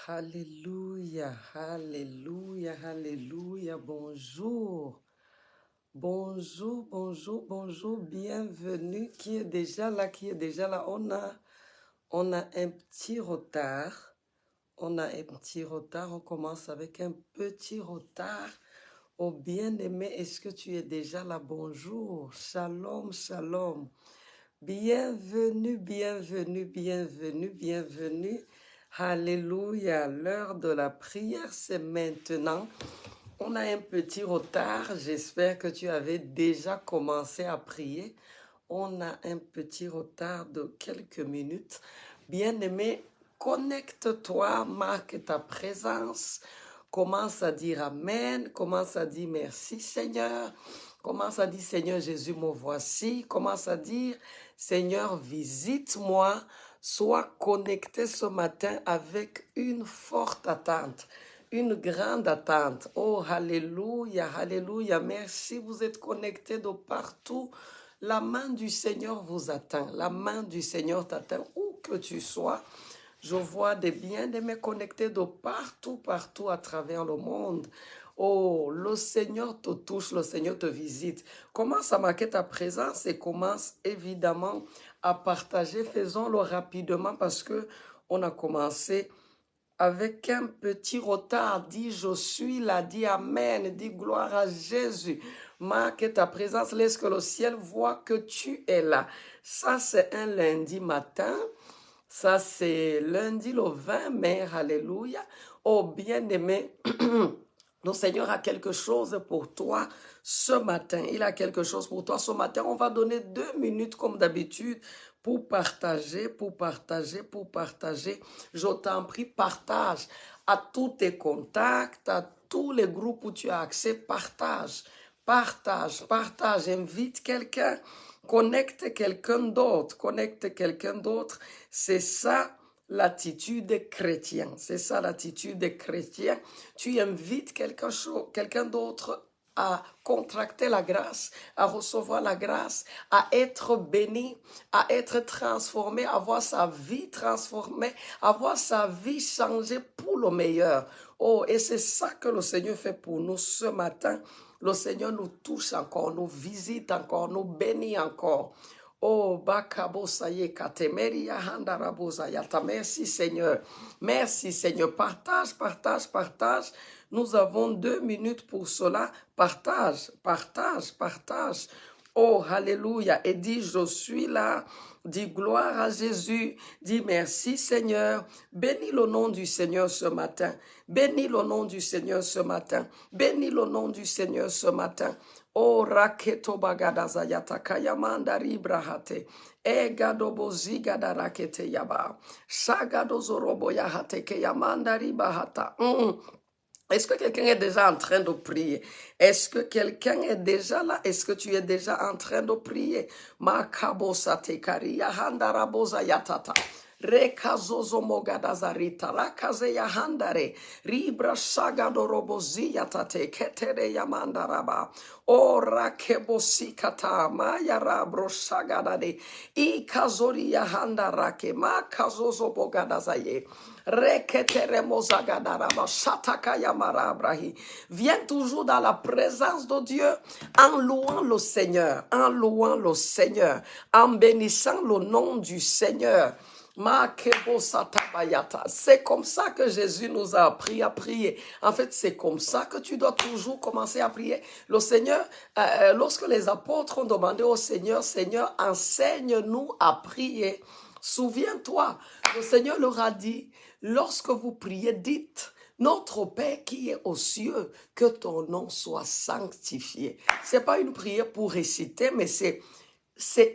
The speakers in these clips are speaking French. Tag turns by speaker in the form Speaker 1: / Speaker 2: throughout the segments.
Speaker 1: Alléluia, alléluia, alléluia. Bonjour, bonjour, bonjour, bonjour. Bienvenue. Qui est déjà là, qui est déjà là? On a un petit retard. On a un petit retard. On commence avec un petit retard. Oh bien-aimé, est-ce que tu es déjà là? Bonjour. Shalom, shalom. Bienvenue, bienvenue, bienvenue, bienvenue. Alléluia. L'heure de la prière, c'est maintenant. On a un petit retard. J'espère que tu avais déjà commencé à prier. On a un petit retard de quelques minutes. Bien-aimé, connecte-toi, marque ta présence. Commence à dire Amen. Commence à dire merci Seigneur. Commence à dire Seigneur Jésus, me voici. Commence à dire Seigneur, visite-moi. Sois connecté ce matin avec une forte attente, une grande attente. Oh, alléluia, alléluia. Merci, vous êtes connectés de partout. La main du Seigneur vous atteint. La main du Seigneur t'atteint où que tu sois. Je vois des bien-aimés connectés de partout, partout à travers le monde. Oh, le Seigneur te touche, le Seigneur te visite. Commence à marquer ta présence et commence évidemment à partager. Faisons-le rapidement parce que on a commencé avec un petit retard. Dis, je suis là. Dis Amen. Dis gloire à Jésus. Marque ta présence. Laisse que le ciel voit que tu es là. Ça, c'est un lundi matin. Ça, c'est lundi le 20 mai. Alléluia. Oh, bien-aimé, le Seigneur a quelque chose pour toi ce matin. Il a quelque chose pour toi ce matin. On va donner 2 minutes comme d'habitude pour partager, pour partager, pour partager. Je t'en prie, partage à tous tes contacts, à tous les groupes où tu as accès. Partage, partage, partage. Invite quelqu'un. Connecte quelqu'un d'autre, connecte quelqu'un d'autre. C'est ça l'attitude chrétienne. C'est ça l'attitude chrétienne. Tu invites quelqu'un d'autre à contracter la grâce, à recevoir la grâce, à être béni, à être transformé, à voir sa vie transformée, à voir sa vie changée pour le meilleur. Oh, et c'est ça que le Seigneur fait pour nous ce matin. Le Seigneur nous touche encore, nous visite encore, nous bénit encore. Oh, bakabosaye katemeria handarabosayata. Merci Seigneur. Merci Seigneur. Partage, partage, partage. Nous avons 2 minutes pour cela. Partage, partage, partage. Oh, alléluia. Et dis, je suis là. Dis gloire à Jésus. Dis merci Seigneur. Bénis le nom du Seigneur ce matin. Bénis le nom du Seigneur ce matin. Bénis le nom du Seigneur ce matin. Oh, raketo bagadaza yatakaya mandari brahate. Egadobo zigada rakete yaba. Sagado zorobo yahate ke yamandari bahata. Est-ce que quelqu'un est déjà en train de prier? Est-ce que quelqu'un est déjà là? Est-ce que tu es déjà en train de prier? Makabosa tekari yahandaraboza yatata. Rekazozo mogadazarita rakaze yahandare ribra sagado robozi yatate ketere yamandaraba o rakebosi kata maya rabro sagadade ikazori yahandarake makazozo bogadazaye. Viens toujours dans la présence de Dieu en louant le Seigneur, en louant le Seigneur, en bénissant le nom du Seigneur. C'est comme ça que Jésus nous a appris à prier. En fait, c'est comme ça que tu dois toujours commencer à prier. Le Seigneur, lorsque les apôtres ont demandé au Seigneur, Seigneur, enseigne-nous à prier. Souviens-toi, le Seigneur leur a dit, lorsque vous priez, dites, notre Père qui est aux cieux, que ton nom soit sanctifié. C'est pas une prière pour réciter, mais c'est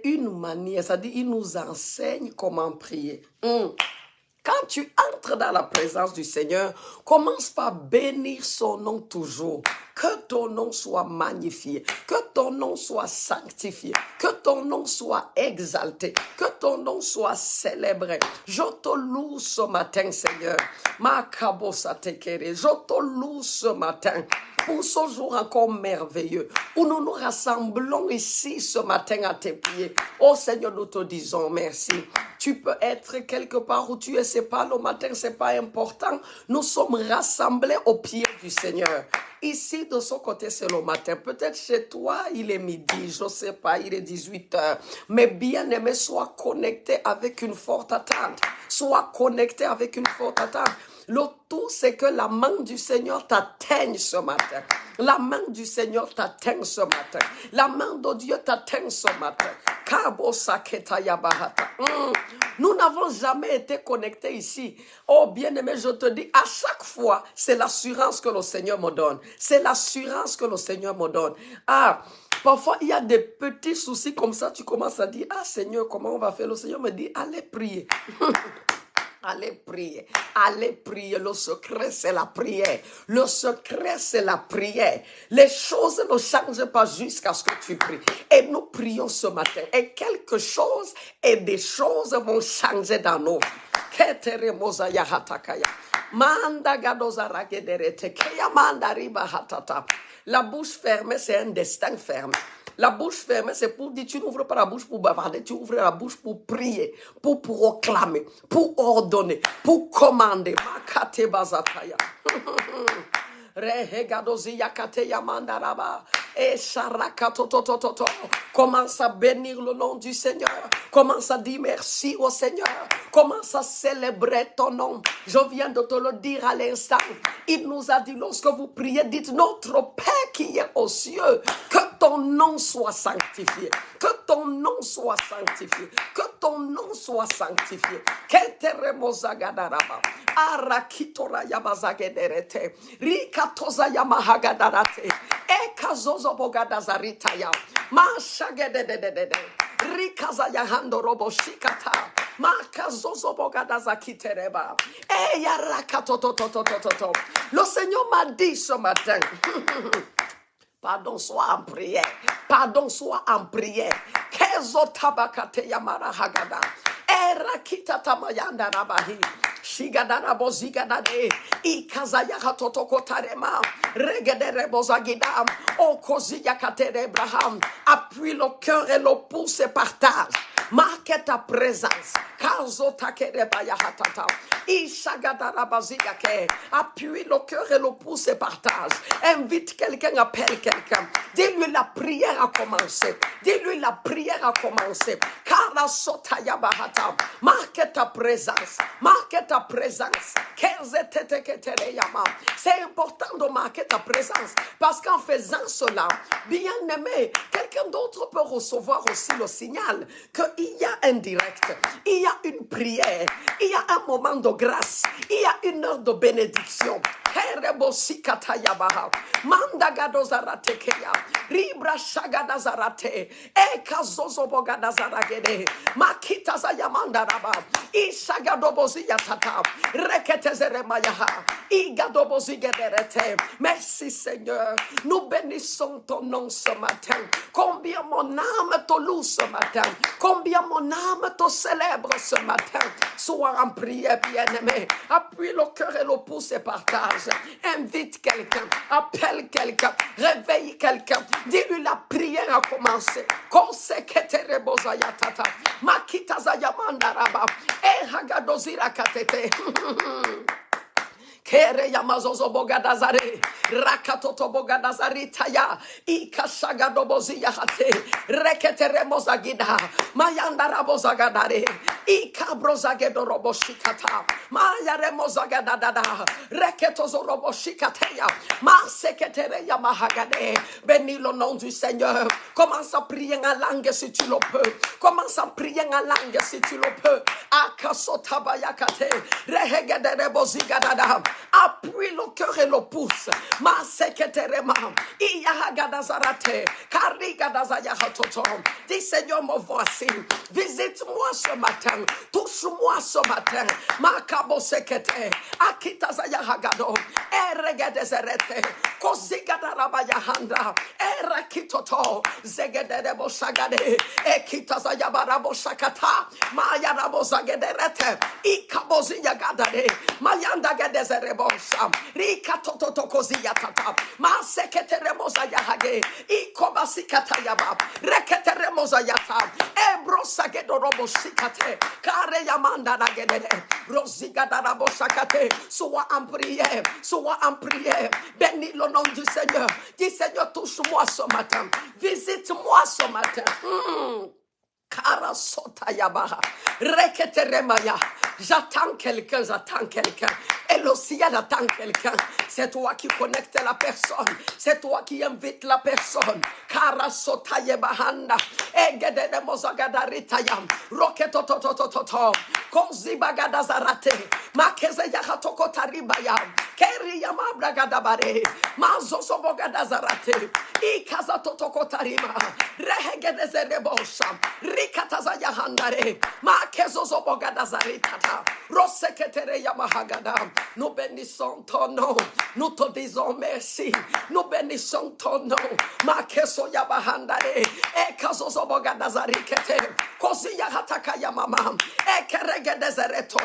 Speaker 1: une manière, c'est-à-dire il nous enseigne comment prier. Quand tu entres dans la présence du Seigneur, commence par bénir son nom toujours. Que ton nom soit magnifié, que ton nom soit sanctifié, que ton nom soit exalté, que ton nom soit célébré. Je te loue ce matin, Seigneur. Je te loue ce matin pour ce jour encore merveilleux, où nous nous rassemblons ici ce matin à tes pieds. Oh Seigneur, nous te disons merci. Tu peux être quelque part où tu es, c'est pas le matin, c'est pas important. Nous sommes rassemblés au pied du Seigneur. Ici, de ce côté, c'est le matin. Peut-être chez toi, il est midi, je ne sais pas, il est 18h. Mais bien aimé, sois connecté avec une forte attente. Sois connecté avec une forte attente. Le tout, c'est que la main du Seigneur t'atteigne ce matin. La main du Seigneur t'atteint ce matin. La main de Dieu t'atteint ce matin. Nous n'avons jamais été connectés ici. Oh bien-aimé, je te dis, à chaque fois, c'est l'assurance que le Seigneur me donne. C'est l'assurance que le Seigneur me donne. Ah, parfois, il y a des petits soucis comme ça. Tu commences à dire, ah Seigneur, comment on va faire? Le Seigneur me dit, allez prier. Allez prier, allez prier. Le secret, c'est la prière. Le secret, c'est la prière. Les choses ne changent pas jusqu'à ce que tu pries. Et nous prions ce matin. Et quelque chose et des choses vont changer dans nos vies. Ketere mozaya hatakaya. Manda gadoza ragederete. Keya manda riba hatata. La bouche fermée, c'est un destin fermé. La bouche fermée, c'est pour dire, tu n'ouvres pas la bouche pour bavarder, tu ouvres la bouche pour prier, pour proclamer, pour ordonner, pour commander. Makate bazataya. Commence à bénir le nom du Seigneur. Commence à dire merci au Seigneur. Commence à célébrer ton nom. Je viens de te le dire à l'instant. Il nous a dit, lorsque vous priez, dites notre Père qui est aux cieux, que ton nom soit sanctifié. Que ton nom soit sanctifié. Que ton nom soit sanctifié. Arakitora yabazagederete. Rikatoza yamahagadarte. Ekazozo bogadazarita. Mashagedededede. Rikaza yahando robo shikata. Makazozo bogadazakitereba. Yarakatotototototo. Le Seigneur m'a dit ce matin. Pardon, sois en prière. Pardon, sois en prière. Kezo tabakate yamara hagada. Erakita tamayanda rabahi. Shigadana bozigadade. Ikazaya hatotoko tarema. Regedere bozagidam. Okoziya katere Abraham. Appuie le cœur et le pouce et partage. Marque ta présence. Kazo takere bayahatata. Ishagadana bazigake. Appuie le cœur et le pouce et partage. Invite quelqu'un, appelle quelqu'un. Dis-lui la prière a commencé. Dis-lui la prière a commencé. Kara sotaya bahata. Marque ta présence. Marque ta présence. C'est important de marquer ta présence. Parce qu'en faisant cela, bien aimé, quelqu'un d'autre peut recevoir aussi le signal qu'il y a un direct. Il y a une prière. Il y a un moment de grâce. Il y a une heure de bénédiction. Mandagadozaраtekeya Ribra shagadazarate Ekazozo bogadazaragede Makita zayamandaraba Ishagadoboziyatata Reketezeremayaha Igadobozigederete. Merci Seigneur. Nous bénissons ton nom ce matin. Combien mon âme te loue ce matin. Combien mon âme te célèbre ce matin. Sois en prière bien-aimé. Appuie le cœur et le pouce et partage. Invite quelqu'un, appelle quelqu'un, réveille quelqu'un. Dis-lui la prière a commencé. Konsekete bozayatata. Makita zayamandaraba. Hagadozira katete. Kere yamazozo bogadazare, rakatoto bogadazari taya, ikashagado bozia hate, reketere mozagida, mayanda rabozagadare, ikabrozagedo roboshikata, mayare mozagadada, reketozo roboshikateya, maseketere yamahagade. Bénis le nom du Seigneur. Commence à prier en langue si tu le peux. Commence à prier en langue si tu le peux. Akasotabayakate, rehegedere bozigadada. Appuie le cœur et le pouce. Ma seketerema. Iyahagadazarate. Karigadazayahatoto. Dis Seigneur, me voici. Visite-moi ce matin. Touche-moi ce matin. Makabo sekete. Akitazayahagado. Eregedezerete. Kozigadarabayahanda. Erakitoto, zegedebo sagade, ekitaza yabarabo sakata, mayarabo zagederete, ikabozi yagadade, mayanda gedezerebosa, rikatoto koziyatata, maseketeremoza yahage, ikobasikata yaba, reketeremoza yata, ebrosagedorobo sikate, kare yamanda nagedede, rosigadarabo sakate, sois en prière, sois en prière, bénis le nom du Seigneur, dis Seigneur, touche-moi ce matin, visite-moi ce matin. Karasota yabaha. Reketeremaya. J'attends quelqu'un, j'attends quelqu'un. Et le ciel attend quelqu'un. C'est toi qui connectes la personne. C'est toi qui invites la personne. Karasota yebahanda. Egedede mozagadarita Roketototototo. Kozibagadazarate. Makeze yahatoko taribaya. Keri yamabragadabare. Mazosobogadazarate. Ikazatotoko tarima. Rehegedezerebosa. Rikataza yahandare. Makezozo bogadazaritata. Roseketere yamahagada. Nous bénissons ton nom. Nous te disons merci. Nous bénissons ton nom. Makeso yabahandare. Ekazozo bogadazarikete. Kozi yahataka yamama. Ekeregedezereto.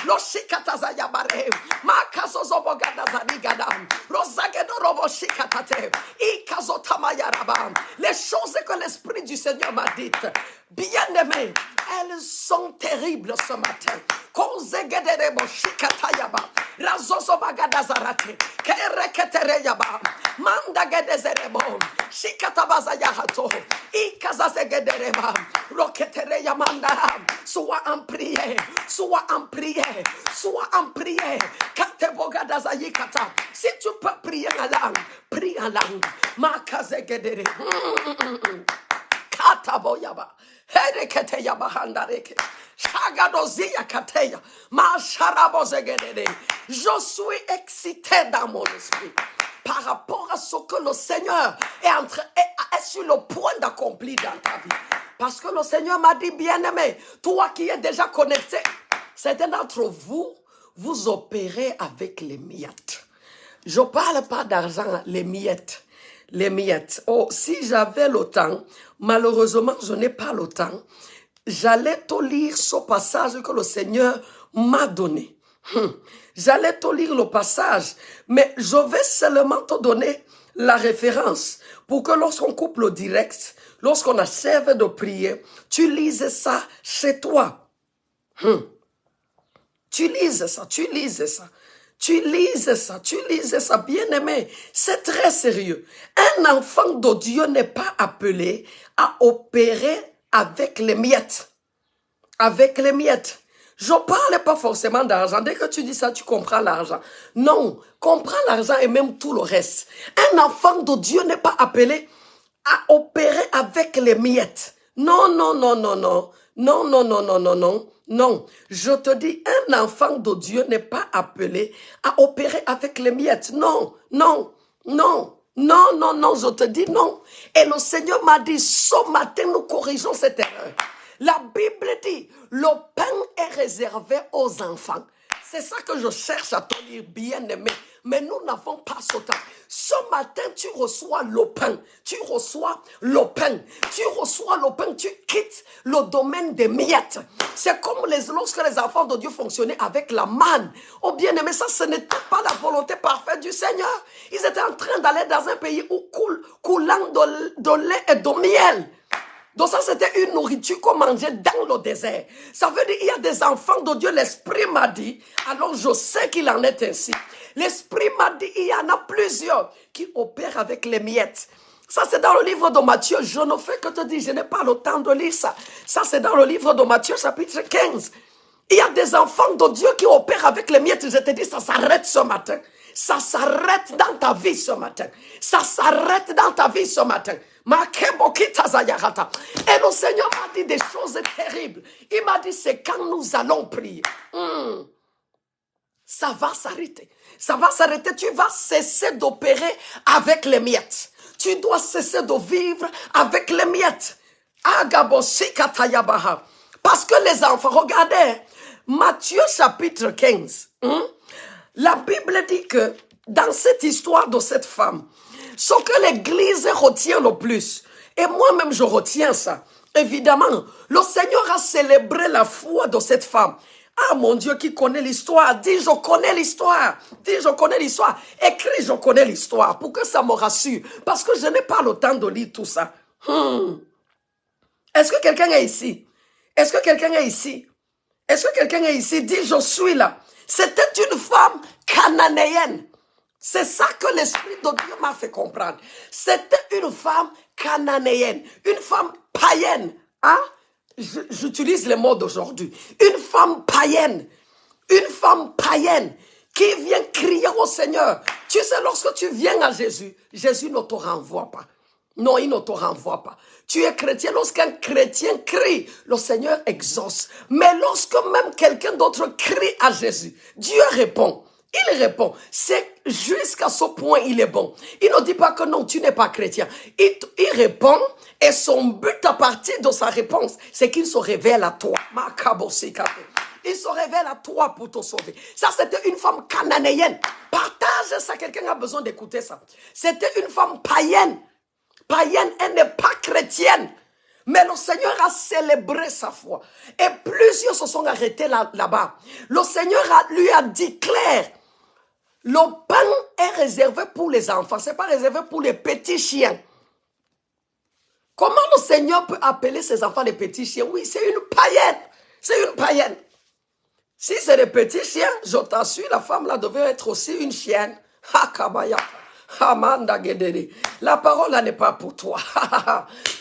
Speaker 1: Loshikataza yabare. Makazozo bogadazarigada. Rosagedo shikatate. Ikazotamayaraba. Les choses que l'Esprit du Seigneur m'a dites, bien-aimés, elles sont terribles ce matin. Kozegederebo shikatayaba. Razozobagadazarate. Kereketereyaba. Mandagedezerebo. Shikatabazayahato. Ikazazegedereba. Roketereyamanda. Sois en prière. Sois en prière. Sois en prière. Katebogadazayikata. Si tu peux prier en langue, prie en langue. Makazegedere. Kataboyaba. Herekete yabahandareke. Shagadozia kateya. Masharabozegedere. Je suis excité dans mon esprit par rapport à ce que le Seigneur est sur le point d'accomplir dans ta vie. Parce que le Seigneur m'a dit, bien-aimé, toi qui es déjà connecté, certains d'entre vous, vous opérez avec les miettes. Je ne parle pas d'argent, les miettes. Les miettes. Oh, si j'avais le temps, malheureusement, je n'ai pas le temps, j'allais te lire ce passage que le Seigneur m'a donné. J'allais te lire le passage, mais je vais seulement te donner la référence pour que lorsqu'on coupe le direct, lorsqu'on achève de prier, tu lises ça chez toi. Tu lises ça, tu lises ça. Tu lises ça, bien-aimé. C'est très sérieux. Un enfant de Dieu n'est pas appelé à opérer avec les miettes. Avec les miettes. Je ne parle pas forcément d'argent. Dès que tu dis ça, tu comprends l'argent. Non, comprends l'argent et même tout le reste. Un enfant de Dieu n'est pas appelé à opérer avec les miettes. Non, non, non, non, non. Non, non, non, non, non, non. Non, je te dis, un enfant de Dieu n'est pas appelé à opérer avec les miettes. Non, non, non, non, non, non, je te dis non. Et le Seigneur m'a dit, ce matin, nous corrigeons cette erreur. La Bible dit, le pain est réservé aux enfants. C'est ça que je cherche à te dire, bien-aimé. Mais nous n'avons pas ce temps. Ce matin, tu reçois le pain. Tu reçois le pain. Tu reçois le pain. Tu quittes le domaine des miettes. C'est comme lorsque les enfants de Dieu fonctionnaient avec la manne. Oh bien-aimé, ça, ce n'était pas la volonté parfaite du Seigneur. Ils étaient en train d'aller dans un pays où coulant de lait et de miel. Donc ça, c'était une nourriture qu'on mangeait dans le désert. Ça veut dire qu'il y a des enfants de Dieu, l'Esprit m'a dit, alors je sais qu'il en est ainsi. L'Esprit m'a dit, il y en a plusieurs qui opèrent avec les miettes. Ça, c'est dans le livre de Matthieu. Je ne fais que te dire, je n'ai pas le temps de lire ça. Ça, c'est dans le livre de Matthieu, chapitre 15. Il y a des enfants de Dieu qui opèrent avec les miettes. Je te dis, ça s'arrête ce matin. Ça s'arrête dans ta vie ce matin. Ça s'arrête dans ta vie ce matin. Et le Seigneur m'a dit des choses terribles. Il m'a dit, c'est quand nous allons prier. Ça va s'arrêter. Ça va s'arrêter. Tu vas cesser d'opérer avec les miettes. Tu dois cesser de vivre avec les miettes. Parce que les enfants, regardez, Matthieu chapitre 15. La Bible dit que dans cette histoire de cette femme, Ce que l'Église retient le plus, et moi-même je retiens ça, évidemment, le Seigneur a célébré la foi de cette femme. Ah mon Dieu qui connaît l'histoire, dis je connais l'histoire, dis je connais l'histoire, écris je connais l'histoire pour que ça me rassure, parce que je n'ai pas le temps de lire tout ça. Est-ce que quelqu'un est ici? Est-ce que quelqu'un est ici? Est-ce que quelqu'un est ici? Dis je suis là. C'était une femme cananéenne. C'est ça que l'Esprit de Dieu m'a fait comprendre. C'était une femme cananéenne, une femme païenne. Hein? J'utilise les mots d'aujourd'hui. Une femme païenne qui vient crier au Seigneur. Tu sais, lorsque tu viens à Jésus, Jésus ne te renvoie pas. Non, il ne te renvoie pas. Tu es chrétien. Lorsqu'un chrétien crie, le Seigneur exauce. Mais lorsque même quelqu'un d'autre crie à Jésus, Dieu répond. Il répond. C'est jusqu'à ce point il est bon. Il ne dit pas que non, tu n'es pas chrétien. Il répond et son but à partir de sa réponse, c'est qu'il se révèle à toi. Il se révèle à toi pour te sauver. Ça, c'était une femme cananéenne. Partage ça, quelqu'un a besoin d'écouter ça. C'était une femme païenne. Païenne, elle n'est pas chrétienne. Mais le Seigneur a célébré sa foi. Et plusieurs se sont arrêtés là-bas. Le Seigneur lui a dit clair, le pain est réservé pour les enfants. Ce n'est pas réservé pour les petits chiens. Comment le Seigneur peut appeler ses enfants les petits chiens? Oui, c'est une païenne. C'est une païenne. Si c'est des petits chiens, je t'assure, la femme là devait être aussi une chienne. Hakabaya. Amanda Gedere. La parole là n'est pas pour toi.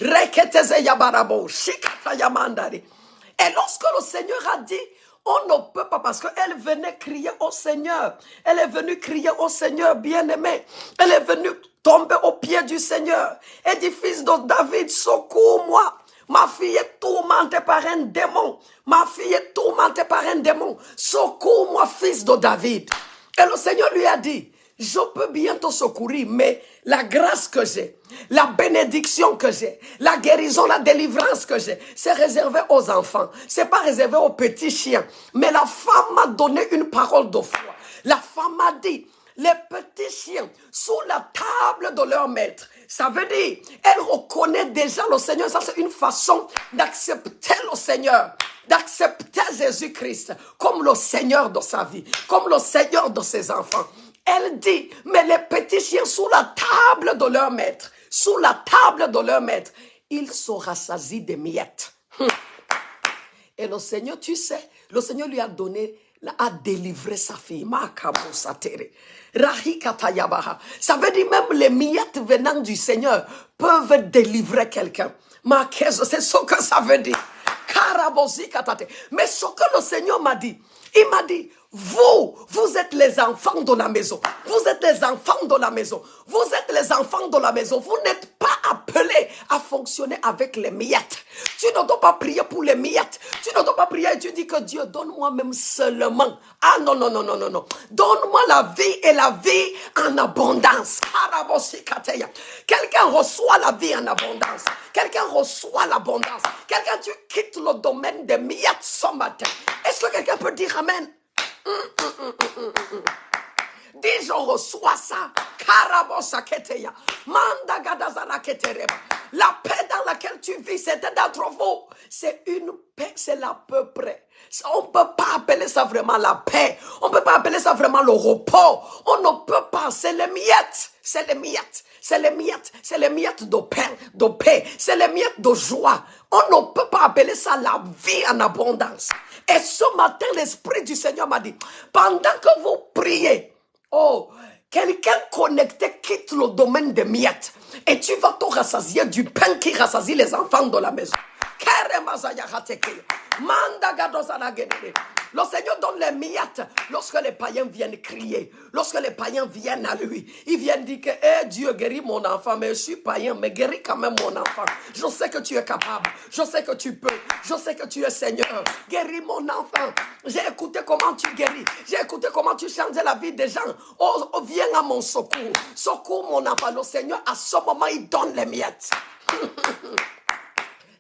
Speaker 1: Reketeze yabarabo. Shikata yamandari. Et lorsque le Seigneur a dit, on ne peut pas, parce qu'elle venait crier au Seigneur. Elle est venue crier au Seigneur bien-aimé. Elle est venue tomber aux pieds du Seigneur. Elle dit, fils de David, secours-moi. Ma fille est tourmentée par un démon. Ma fille est tourmentée par un démon. Secours-moi, fils de David. Et le Seigneur lui a dit, je peux bien te secourir, mais la grâce que j'ai, la bénédiction que j'ai, la guérison, la délivrance que j'ai, c'est réservé aux enfants. C'est pas réservé aux petits chiens. Mais la femme m'a donné une parole de foi. La femme m'a dit, les petits chiens sous la table de leur maître. Ça veut dire, elle reconnaît déjà le Seigneur. Ça, c'est une façon d'accepter le Seigneur, d'accepter Jésus-Christ comme le Seigneur de sa vie, comme le Seigneur de ses enfants. Elle dit, mais les petits chiens sous la table de leur maître, sous la table de leur maître, ils se rassasient des miettes. Et le Seigneur, tu sais, le Seigneur lui a donné, a délivré sa fille. Ça veut dire même les miettes venant du Seigneur peuvent délivrer quelqu'un. C'est ce que ça veut dire. Mais ce que le Seigneur m'a dit, il m'a dit, vous êtes les enfants de la maison. Vous êtes les enfants de la maison. Vous êtes les enfants de la maison. Vous n'êtes pas appelés à fonctionner avec les miettes. Tu ne dois pas prier pour les miettes. Tu ne dois pas prier et tu dis que Dieu, donne-moi même seulement. Ah non, non, non, non, non, non. Donne-moi la vie et la vie en abondance. Quelqu'un reçoit la vie en abondance. Quelqu'un reçoit l'abondance. Quelqu'un, tu quittes le domaine des miettes ce matin. Est-ce que quelqu'un peut dire amen? Dis, je reçois ça. La paix dans laquelle tu vis, c'était d'entre vous. C'est une paix, c'est l'à peu près. On ne peut pas appeler ça vraiment la paix. On ne peut pas appeler ça vraiment le repos. On ne peut pas, c'est les miettes. C'est les miettes. C'est les miettes. C'est les miettes de paix. C'est les miettes de joie. On ne peut pas appeler ça la vie en abondance. Et ce matin, l'Esprit du Seigneur m'a dit, pendant que vous priez, oh, quelqu'un connecté quitte le domaine des miettes et tu vas te rassasier du pain qui rassasie les enfants de la maison. Le Seigneur donne les miettes lorsque les païens viennent crier, lorsque les païens viennent à lui. Ils viennent dire que Dieu guérit mon enfant, mais je suis païen, mais guéris quand même mon enfant. Je sais que tu es capable, je sais que tu peux, je sais que tu es Seigneur. Guéris mon enfant. J'ai écouté comment tu guéris, j'ai écouté comment tu changes la vie des gens. Oh, viens à mon secours, secours mon enfant. Le Seigneur, à ce moment, il donne les miettes.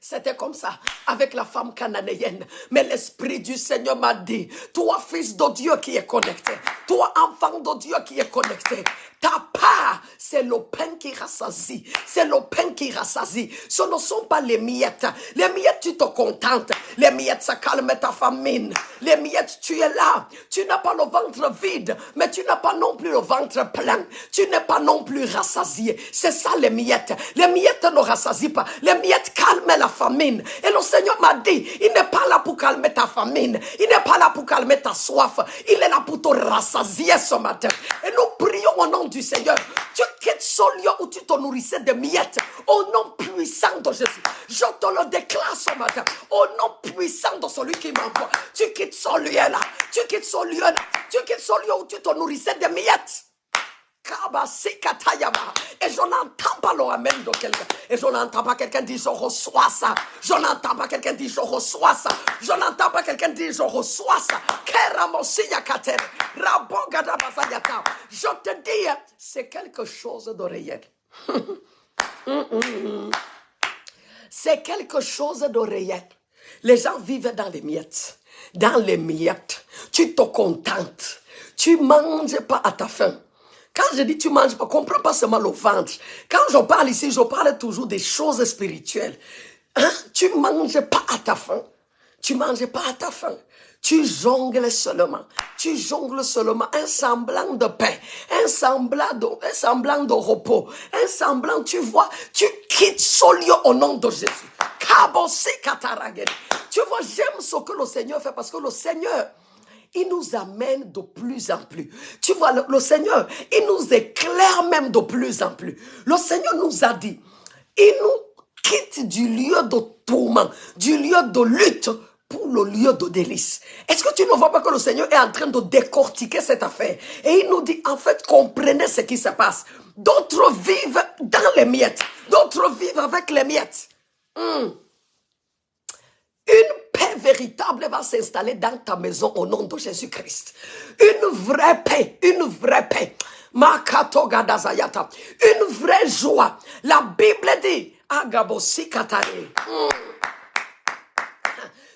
Speaker 1: C'était comme ça avec la femme cananéenne. Mais l'Esprit du Seigneur m'a dit, toi fils de Dieu qui est connecté, toi enfant de Dieu qui est connecté, ta part, c'est le pain qui rassasie. C'est le pain qui rassasie. Ce ne sont pas les miettes. Les miettes, tu te contentes. Les miettes, ça calme ta famine. Les miettes, tu es là. Tu n'as pas le ventre vide, mais tu n'as pas non plus le ventre plein. Tu n'es pas non plus rassasié. C'est ça les miettes. Les miettes ne rassasient pas. Les miettes calment la famine. Et le Seigneur m'a dit, il n'est pas là pour calmer ta famine. Il n'est pas là pour calmer ta soif. Il est là pour te rassasier ce matin. Et nous prions au nom du Seigneur. Tu quittes ce lieu où tu te nourrissais de miettes. Au nom puissant de Jésus. Je te le déclare ce matin. Au nom puissant de celui qui m'envoie. Tu quittes ce lieu-là. Tu quittes ce lieu-là. Tu quittes ce lieu où tu te nourrissais de miettes. Et je n'entends pas le amen de quelqu'un. Et je n'entends pas quelqu'un dire je reçois ça. Je n'entends pas quelqu'un dire je reçois ça. Je n'entends pas quelqu'un dire je reçois ça. Je te dis, c'est quelque chose de réel. C'est quelque chose de réel. Les gens vivent dans les miettes. Dans les miettes. Tu te contentes. Tu manges pas à ta faim. Quand je dis tu manges pas, comprends pas seulement le ventre. Quand je parle ici, je parle toujours des choses spirituelles. Hein? Tu manges pas à ta faim. Tu manges pas à ta faim. Tu jongles seulement. Tu jongles seulement un semblant de paix, un semblant de repos, un semblant, tu vois, tu quittes ce lieu au nom de Jésus. Tu vois, j'aime ce que le Seigneur fait parce que le Seigneur, il nous amène de plus en plus. Tu vois, le Seigneur, il nous éclaire même de plus en plus. Le Seigneur nous a dit, il nous quitte du lieu de tourment, du lieu de lutte pour le lieu de délice. Est-ce que tu ne vois pas que le Seigneur est en train de décortiquer cette affaire? Et il nous dit, en fait, comprenez ce qui se passe. D'autres vivent dans les miettes. D'autres vivent avec les miettes. Une paix véritable va s'installer dans ta maison au nom de Jésus-Christ. Une vraie paix, une vraie paix. Une vraie joie. La Bible dit, Agabosi Katare.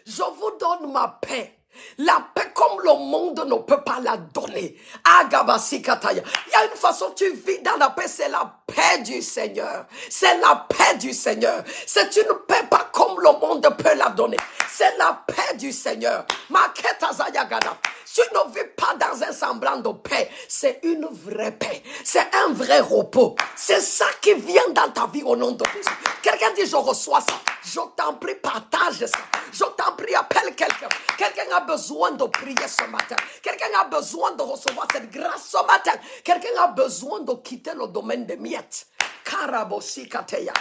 Speaker 1: Je vous donne ma paix. La paix comme le monde ne peut pas la donner. Agabasi Kataya. Il y a une façon tu vis dans la paix, c'est la paix du Seigneur. C'est la paix du Seigneur. C'est une paix pas comme le monde peut la donner. C'est la paix du Seigneur. Maketa Zayagada. Tu ne vis pas dans un semblant de paix. C'est une vraie paix. C'est un vrai repos. C'est ça qui vient dans ta vie au nom de Jésus. Quelqu'un dit, je reçois ça. Je t'en prie, partage ça. Je t'en prie, appelle quelqu'un. Quelqu'un a besoin de prier ce matin. Quelqu'un a besoin de recevoir cette grâce ce matin. Quelqu'un a besoin de quitter le domaine des miettes. Karaboshi Kateya.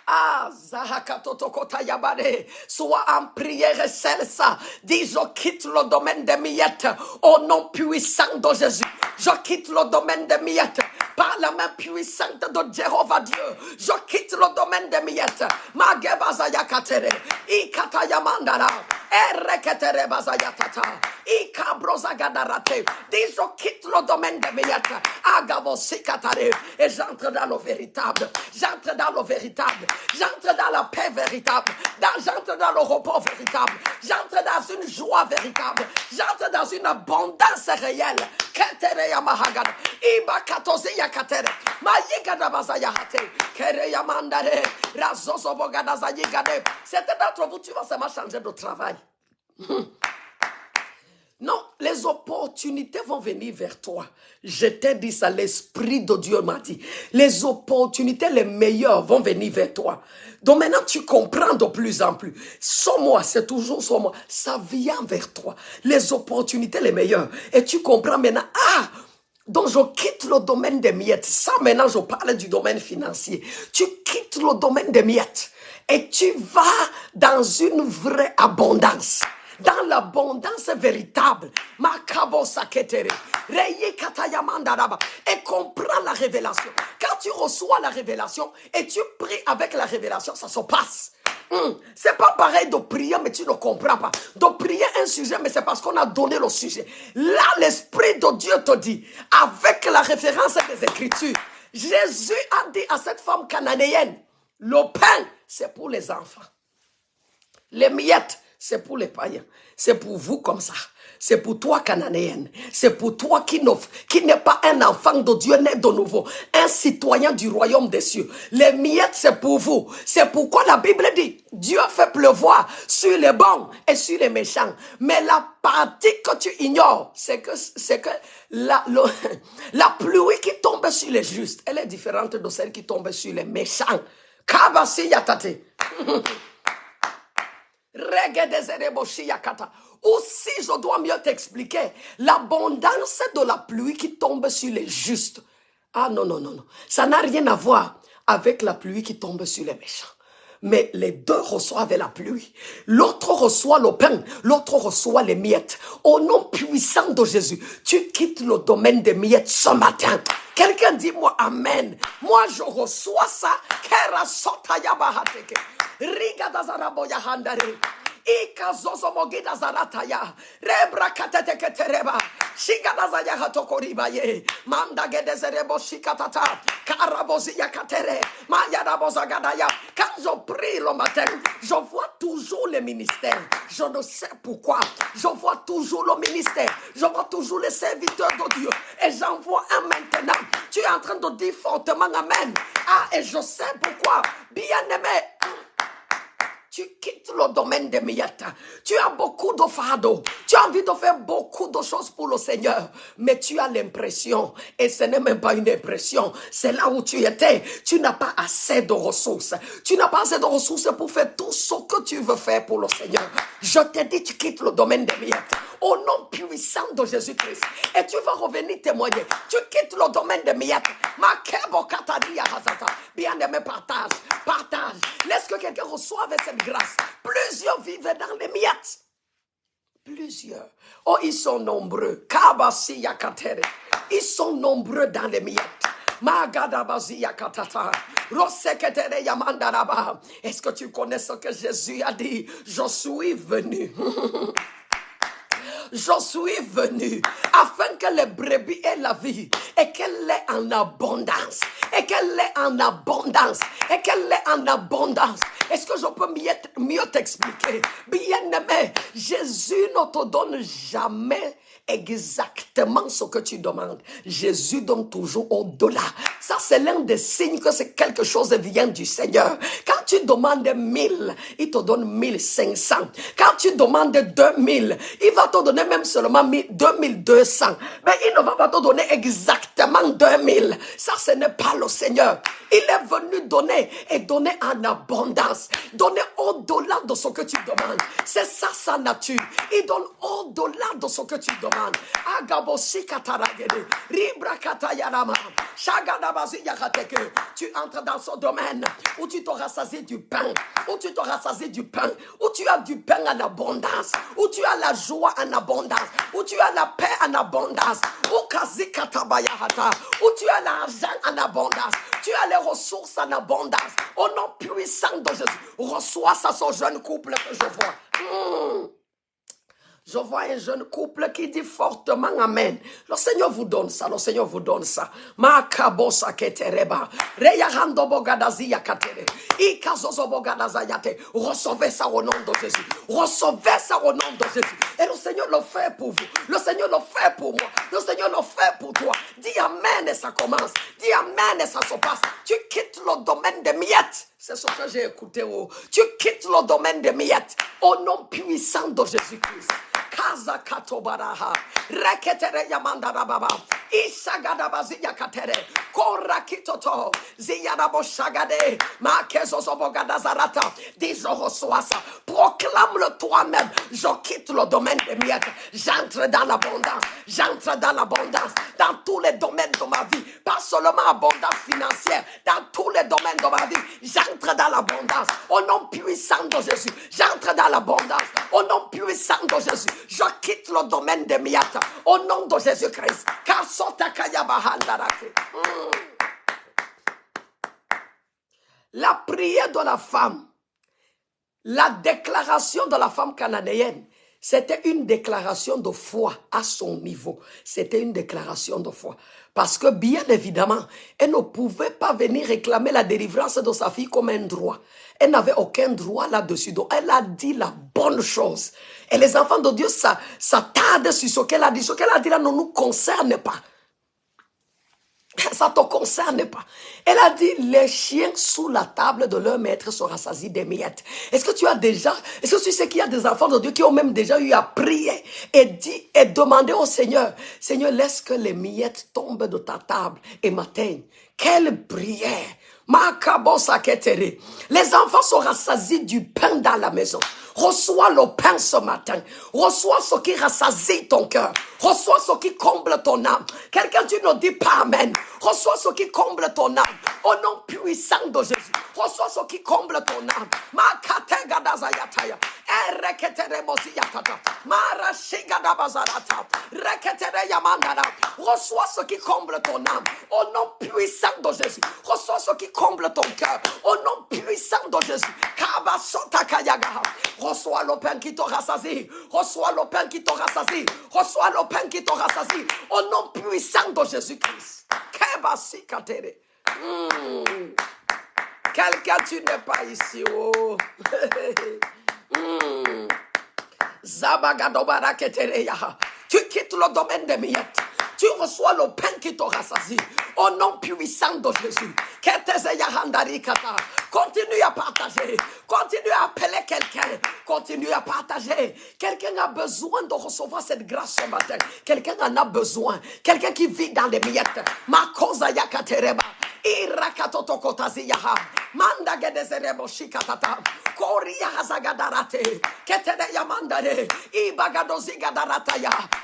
Speaker 1: Ah, sois en prière et celle ça. Dis, je quitte le domaine des miettes au nom puissant de Jésus. Je quitte le domaine des miettes par la main puissante de Jéhovah Dieu. Je quitte le domaine des miettes. Magebazaya katere, ikataya mandara, ereketere bazaya tata, ikabroza gadarate. Dis, je quitte le domaine des miettes. Agabosi katare, et j'entre dans le véritable. J'entre dans le véritable. J'entre dans la paix véritable. J'entre dans le repos véritable. J'entre dans une joie véritable. J'entre dans une abondance réelle. Ketereya mahagada. Iba katoze yakatere. Mayigada bazaya hate. Kereya mandare. Razoso bogada zayigade. Certains d'entre vous, tu vas seulement changer de travail. Non, les opportunités vont venir vers toi. Je t'ai dit ça, l'Esprit de Dieu m'a dit. Les opportunités les meilleures vont venir vers toi. Donc maintenant, tu comprends de plus en plus. Sans moi, c'est toujours sans moi. Ça vient vers toi. Les opportunités les meilleures. Et tu comprends maintenant, donc je quitte le domaine des miettes. Ça maintenant, je parle du domaine financier. Tu quittes le domaine des miettes. Et tu vas dans une vraie abondance. Dans l'abondance véritable. Et comprends la révélation. Quand tu reçois la révélation et tu pries avec la révélation, ça se passe. C'est pas pareil de prier, mais tu ne comprends pas. De prier un sujet, mais c'est parce qu'on a donné le sujet. Là, l'Esprit de Dieu te dit, avec la référence des Écritures, Jésus a dit à cette femme cananéenne, Le pain, c'est pour les enfants. Les miettes, c'est pour les païens. C'est pour vous comme ça. C'est pour toi, cananéenne. C'est pour toi qui n'est pas un enfant de Dieu né de nouveau. Un citoyen du royaume des cieux. Les miettes, c'est pour vous. C'est pourquoi la Bible dit, Dieu fait pleuvoir sur les bons et sur les méchants. Mais la partie que tu ignores, c'est que la pluie qui tombe sur les justes, elle est différente de celle qui tombe sur les méchants. Kabasi yatate. Ou si je dois mieux t'expliquer, l'abondance de la pluie qui tombe sur les justes. Ah non, non, non, non. Ça n'a rien à voir avec la pluie qui tombe sur les méchants. Mais les deux reçoivent la pluie. L'autre reçoit le pain, l'autre reçoit les miettes. Au nom puissant de Jésus, tu quittes le domaine des miettes ce matin. Quelqu'un dit moi amen. Moi je reçois ça. Kera sotaya bahateke. Riga dazaraboya handare. Ikazozo mogida zarataya. Rebra katete ketereba. Shigada zaya hatokoriba ye. Manda gedezerebo shikatata. Karabozi yakatere. Mayaraboza gadaya. Quand je prie le matin, je vois toujours les ministères. Je ne sais pourquoi. Je vois toujours le ministère. Je vois toujours les serviteurs de Dieu. Et j'en vois un maintenant. Tu es en train de dire fortement amen. Ah, et je sais pourquoi. Bien-aimé. Tu quittes le domaine des miettes. Tu as beaucoup de fardeaux. Tu as envie de faire beaucoup de choses pour le Seigneur. Mais tu as l'impression, et ce n'est même pas une impression, c'est là où tu étais. Tu n'as pas assez de ressources. Tu n'as pas assez de ressources pour faire tout ce que tu veux faire pour le Seigneur. Je te dis, tu quittes le domaine des miettes. Au nom puissant de Jésus-Christ. Et tu vas revenir témoigner. Tu quittes le domaine des miettes. Bien-aimé, partage. Partage. Laisse que quelqu'un reçoive cette grâce. Plusieurs vivent dans les miettes. Plusieurs. Oh, ils sont nombreux. Kabasi yakatere. Ils sont nombreux dans les miettes. Magadabazi yakatata. Roseketere yamandaraba. Est-ce que tu connais ce que Jésus a dit? Je suis venu. Je suis venu afin que les brebis aient la vie et qu'elle l'ait en abondance. Et qu'elle l'ait en abondance. Et qu'elle l'ait en abondance. Est-ce que je peux mieux t'expliquer? Bien-aimé, Jésus ne te donne jamais exactement ce que tu demandes. Jésus donne toujours au-delà. Ça, c'est l'un des signes que c'est quelque chose qui vient du Seigneur. Quand tu demandes 1000, il te donne 1500. Quand tu demandes 2000, il va te donner même seulement 2200. Mais il ne va pas te donner exactement 2000. Ça, ce n'est pas le Seigneur. Il est venu donner et donner en abondance. Donner au-delà de ce que tu demandes. C'est ça sa nature. Il donne au-delà de ce que tu demandes. Tu entres dans ce domaine où tu te rassasies du pain, où tu te rassasies du pain, où tu as du pain en abondance, où tu as la joie en abondance, où tu as la paix en abondance, où tu as l'argent en abondance, tu as les ressources en abondance. Au nom puissant de Jésus, reçois ça, ce jeune couple que je vois. Je vois un jeune couple qui dit fortement amen. Le Seigneur vous donne ça. Le Seigneur vous donne ça. Makabosa ketereba. Reyahando bogadazia katere. Ikazozo bogadazayate. Recevez ça au nom de Jésus. Recevez ça au nom de Jésus. Et le Seigneur le fait pour vous. Le Seigneur le fait pour moi. Le Seigneur le fait pour toi. Dis amen et ça commence. Dis amen et ça se passe. Tu quittes le domaine des miettes. C'est ce que j'ai écouté. Oh. Tu quittes le domaine des miettes. Au nom puissant de Jésus-Christ. Kaza katobaraha reketere yamandara baba isagada bazia katere korakitoto ziyarabo shagade makezo zobogada zarata dis je reçois ça. Proclame-le toi-même. Je quitte le domaine des miettes. J'entre dans l'abondance. J'entre dans l'abondance dans tous les domaines de ma vie. Pas seulement abondance financière, dans tous les domaines de ma vie. J'entre dans l'abondance au nom puissant de Jésus. J'entre dans l'abondance au nom puissant de Jésus. Je quitte le domaine des miettes au nom de Jésus-Christ. La prière de la femme, la déclaration de la femme cananéenne, C'était une déclaration de foi à son niveau. C'était une déclaration de foi. Parce que bien évidemment, elle ne pouvait pas venir réclamer la délivrance de sa fille comme un droit. Elle n'avait aucun droit là-dessus. Donc elle a dit la bonne chose. Et les enfants de Dieu s'attardent sur ce qu'elle a dit. Ce qu'elle a dit là ne nous concerne pas. Ça ne te concerne pas. Elle a dit, les chiens sous la table de leur maître sont rassasiés des miettes. Est-ce que tu sais qu'il y a des enfants de Dieu qui ont même déjà eu à prier et demander au Seigneur, Seigneur, laisse que les miettes tombent de ta table et m'atteignent. Quelle prière! Les enfants sont rassasiés du pain dans la maison. Reçois le pain ce matin. Reçois ce qui rassasie ton cœur. Reçois ce qui comble ton âme. Quelqu'un, tu ne dis pas amen. Reçois ce qui comble ton âme. Au nom puissant de Jésus. Reçois ce qui comble ton âme. Reçois ce qui comble ton âme. Au nom puissant de Jésus. Reçois ce qui comble ton cœur. Au nom puissant de Jésus. Reçois le pain qui te rassasie. Reçois le pain qui te rassasie. Reçois le pain qui te rassasie. Au nom puissant de Jésus-Christ. Quelqu'un, tu n'es pas ici. Oh. Tu quittes le domaine des miettes. Tu reçois le pain qui te rassasie. Au nom puissant de Jésus. Continue à partager. Continue à appeler quelqu'un. Continue à partager. Quelqu'un a besoin de recevoir cette grâce ce matin. Quelqu'un en a besoin. Quelqu'un qui vit dans les miettes. Ma causa yakatereba. Irakatotokotaziyaha. Manda gedezerebo shikatata. Koria hazagadarate. Ketere yamandare. Ibagadozigadarata.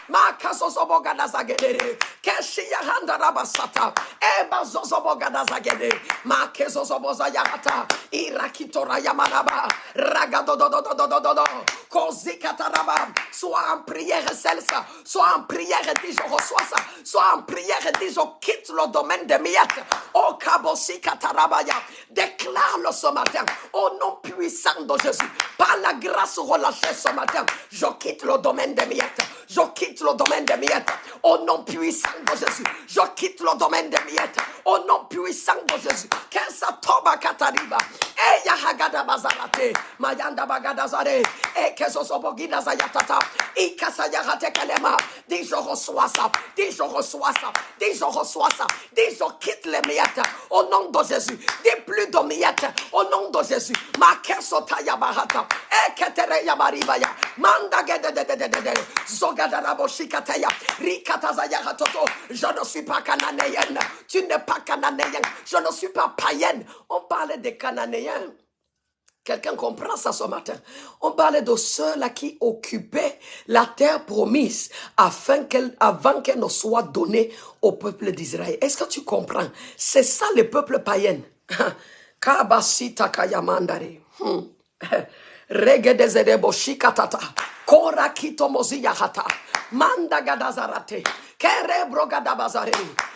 Speaker 1: Makazozobogadazagedere. Keshiya handarabasata. Ebazozobogadazagede. Makezozobozayarata. Irakitora yamanaba. Ragadododododododo. Kozikataraba. Sois en prière, celle-là. Sois en prière et dis je reçois ça. Sois en prière et dis je quitte le domaine des miettes. Oh Kabosi Katarabaya. Déclare-le ce matin. Au nom puissant de Jésus. Par la grâce relâchée ce matin. Je quitte le domaine des miettes. Je quitte le domaine des miettes. Au nom puissant de Jésus. Je quitte le domaine des miettes. Au nom puissant de Jésus. Kensa Toba Katariba. E Yahagada Bazarate. Mayanda Bagadazare. E Kezosobogina Zayatata. E Kasayarate Kalema. Dis je reçois ça. Dis je reçois ça. Dis je reçois ça. Dis je quitte les miettes. Au nom de Jésus. Dis plus de miettes. Au nom de Jésus. Ma Kesotaya Barata. E Ketere Yamaribaya. Manda Gede. Zogadaraboshikataya. Rikatazayaratoto. Je ne suis pas cananéenne. Tu n'es pas cananéen. Je ne suis pas païenne. On parlait des Cananéens. Quelqu'un comprend ça ce matin? On parlait de ceux-là qui occupaient la terre promise avant qu'elle ne soit donnée au peuple d'Israël. Est-ce que tu comprends? C'est ça les peuples païens. Kabasita kayamandare. Regedezedebo shikatata. Korakito moziyahata. Mandagadazarate. Kerebrogadabazare.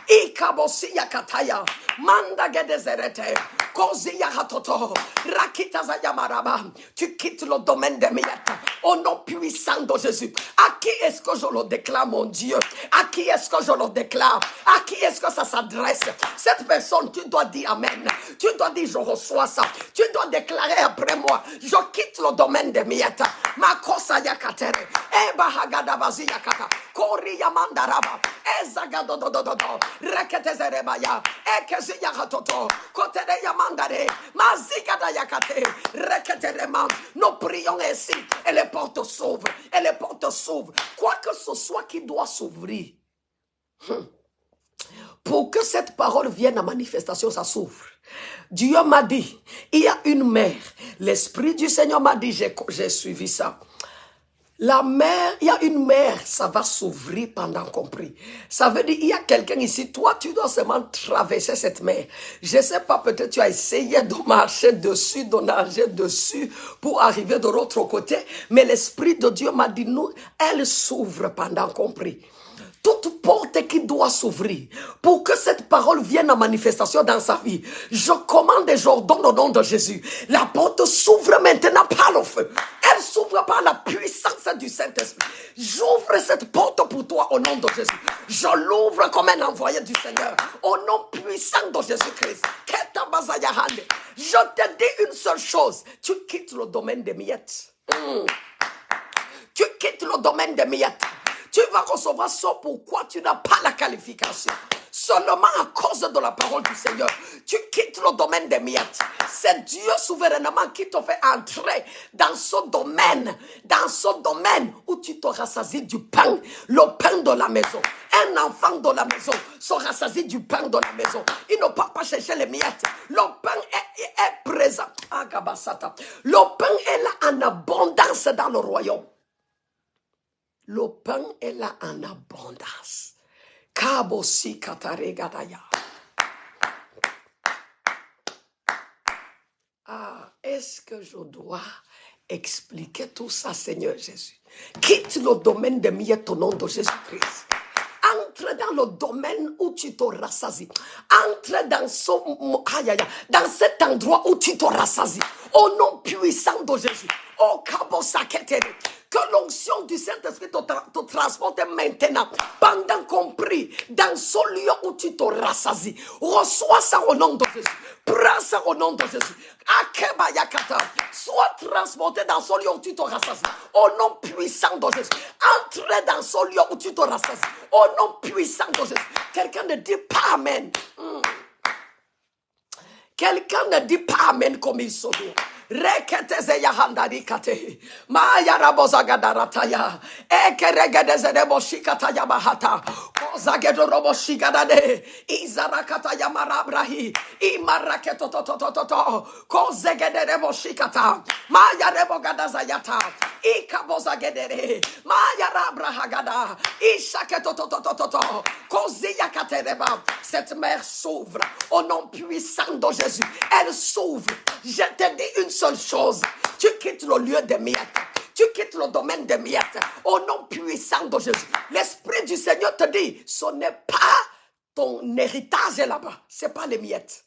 Speaker 1: Ikabosiya kataya. Mandagedezerete. Koziya hatoto. Rakitaza yamaraba. Tu quittes le domaine des miettes. Au nom puissant de Jésus. À qui est-ce que je le déclare, mon Dieu? À qui est-ce que je le déclare? À qui est-ce que ça s'adresse? Cette personne, tu dois dire amen. Tu dois dire je reçois ça. Tu dois déclarer après moi. Je quitte le domaine des miettes. Makosa yakatere. Eba hagadabazi yakata. Kori yamandaraba. Ezagadododododo. Reketezerebaya. Ekezi yakatoto. Kotere yamandare. Mazigada yakate. Reketerema. Nous prions ainsi. Et les portes s'ouvrent. Et les portes s'ouvrent. Quoi que ce soit qui doit s'ouvrir. Pour que cette parole vienne à manifestation, ça s'ouvre. Dieu m'a dit, il y a une mer. L'Esprit du Seigneur m'a dit, j'ai suivi ça. La mer, il y a une mer, ça va s'ouvrir pendant qu'on prie. Ça veut dire, il y a quelqu'un ici, toi, tu dois seulement traverser cette mer. Je ne sais pas, peut-être tu as essayé de marcher dessus, de nager dessus pour arriver de l'autre côté. Mais l'Esprit de Dieu m'a dit, nous, elle s'ouvre pendant qu'on prie. Toute porte qui doit s'ouvrir pour que cette parole vienne en manifestation dans sa vie. Je commande et j'ordonne au nom de Jésus. La porte s'ouvre maintenant par le feu. Elle s'ouvre par la puissance du Saint-Esprit. J'ouvre cette porte pour toi au nom de Jésus. Je l'ouvre comme un envoyé du Seigneur. Au nom puissant de Jésus-Christ. Je te dis une seule chose. Tu quittes le domaine des miettes. Tu quittes le domaine des miettes. Tu vas recevoir ce pourquoi tu n'as pas la qualification. Seulement à cause de la parole du Seigneur, tu quittes le domaine des miettes. C'est Dieu souverainement qui te fait entrer dans ce domaine où tu te rassasies du pain, le pain de la maison. Un enfant de la maison se rassasie du pain de la maison. Il ne peut pas chercher les miettes. Le pain est présent. Le pain est là en abondance dans le royaume. Le pain est là en abondance. Kabosi kataregadaya. Est-ce que je dois expliquer tout ça, Seigneur Jésus? Quitte le domaine des miettes au nom de Jésus-Christ. Entre dans le domaine où tu te rassasies. Entre dans cet endroit où tu te rassasies. Au nom puissant de Jésus. Oh, Kabosaketere. Que l'onction du Saint-Esprit te transporte maintenant, pendant qu'on prie, dans ce lieu où tu te rassasies. Reçois ça au nom de Jésus. Prends ça au nom de Jésus. Sois transporté dans ce lieu où tu te rassasies. Au nom puissant de Jésus. Entre dans ce lieu où tu te rassasies. Au nom puissant de Jésus. Quelqu'un ne dit pas Amen. Quelqu'un ne dit pas Amen comme il se doit. Reketeze yahandari kate maya rabozagadarataya ekeregedezerebo shikataya bahata kozagedo robo shigadade izarakataya marabrahi imaraketo to kozegederebo shikata maya rebo gadazayata ikabozagedere maya rabrahagada ishaketo to koziyakatereba. Cette mère s'ouvre au nom puissant de Jésus. Elle s'ouvre. Je te dis une seule chose. Tu quittes le lieu des miettes. Tu quittes le domaine des miettes. Au nom puissant de Jésus. L'Esprit du Seigneur te dit, ce n'est pas ton héritage là-bas. Ce n'est pas les miettes.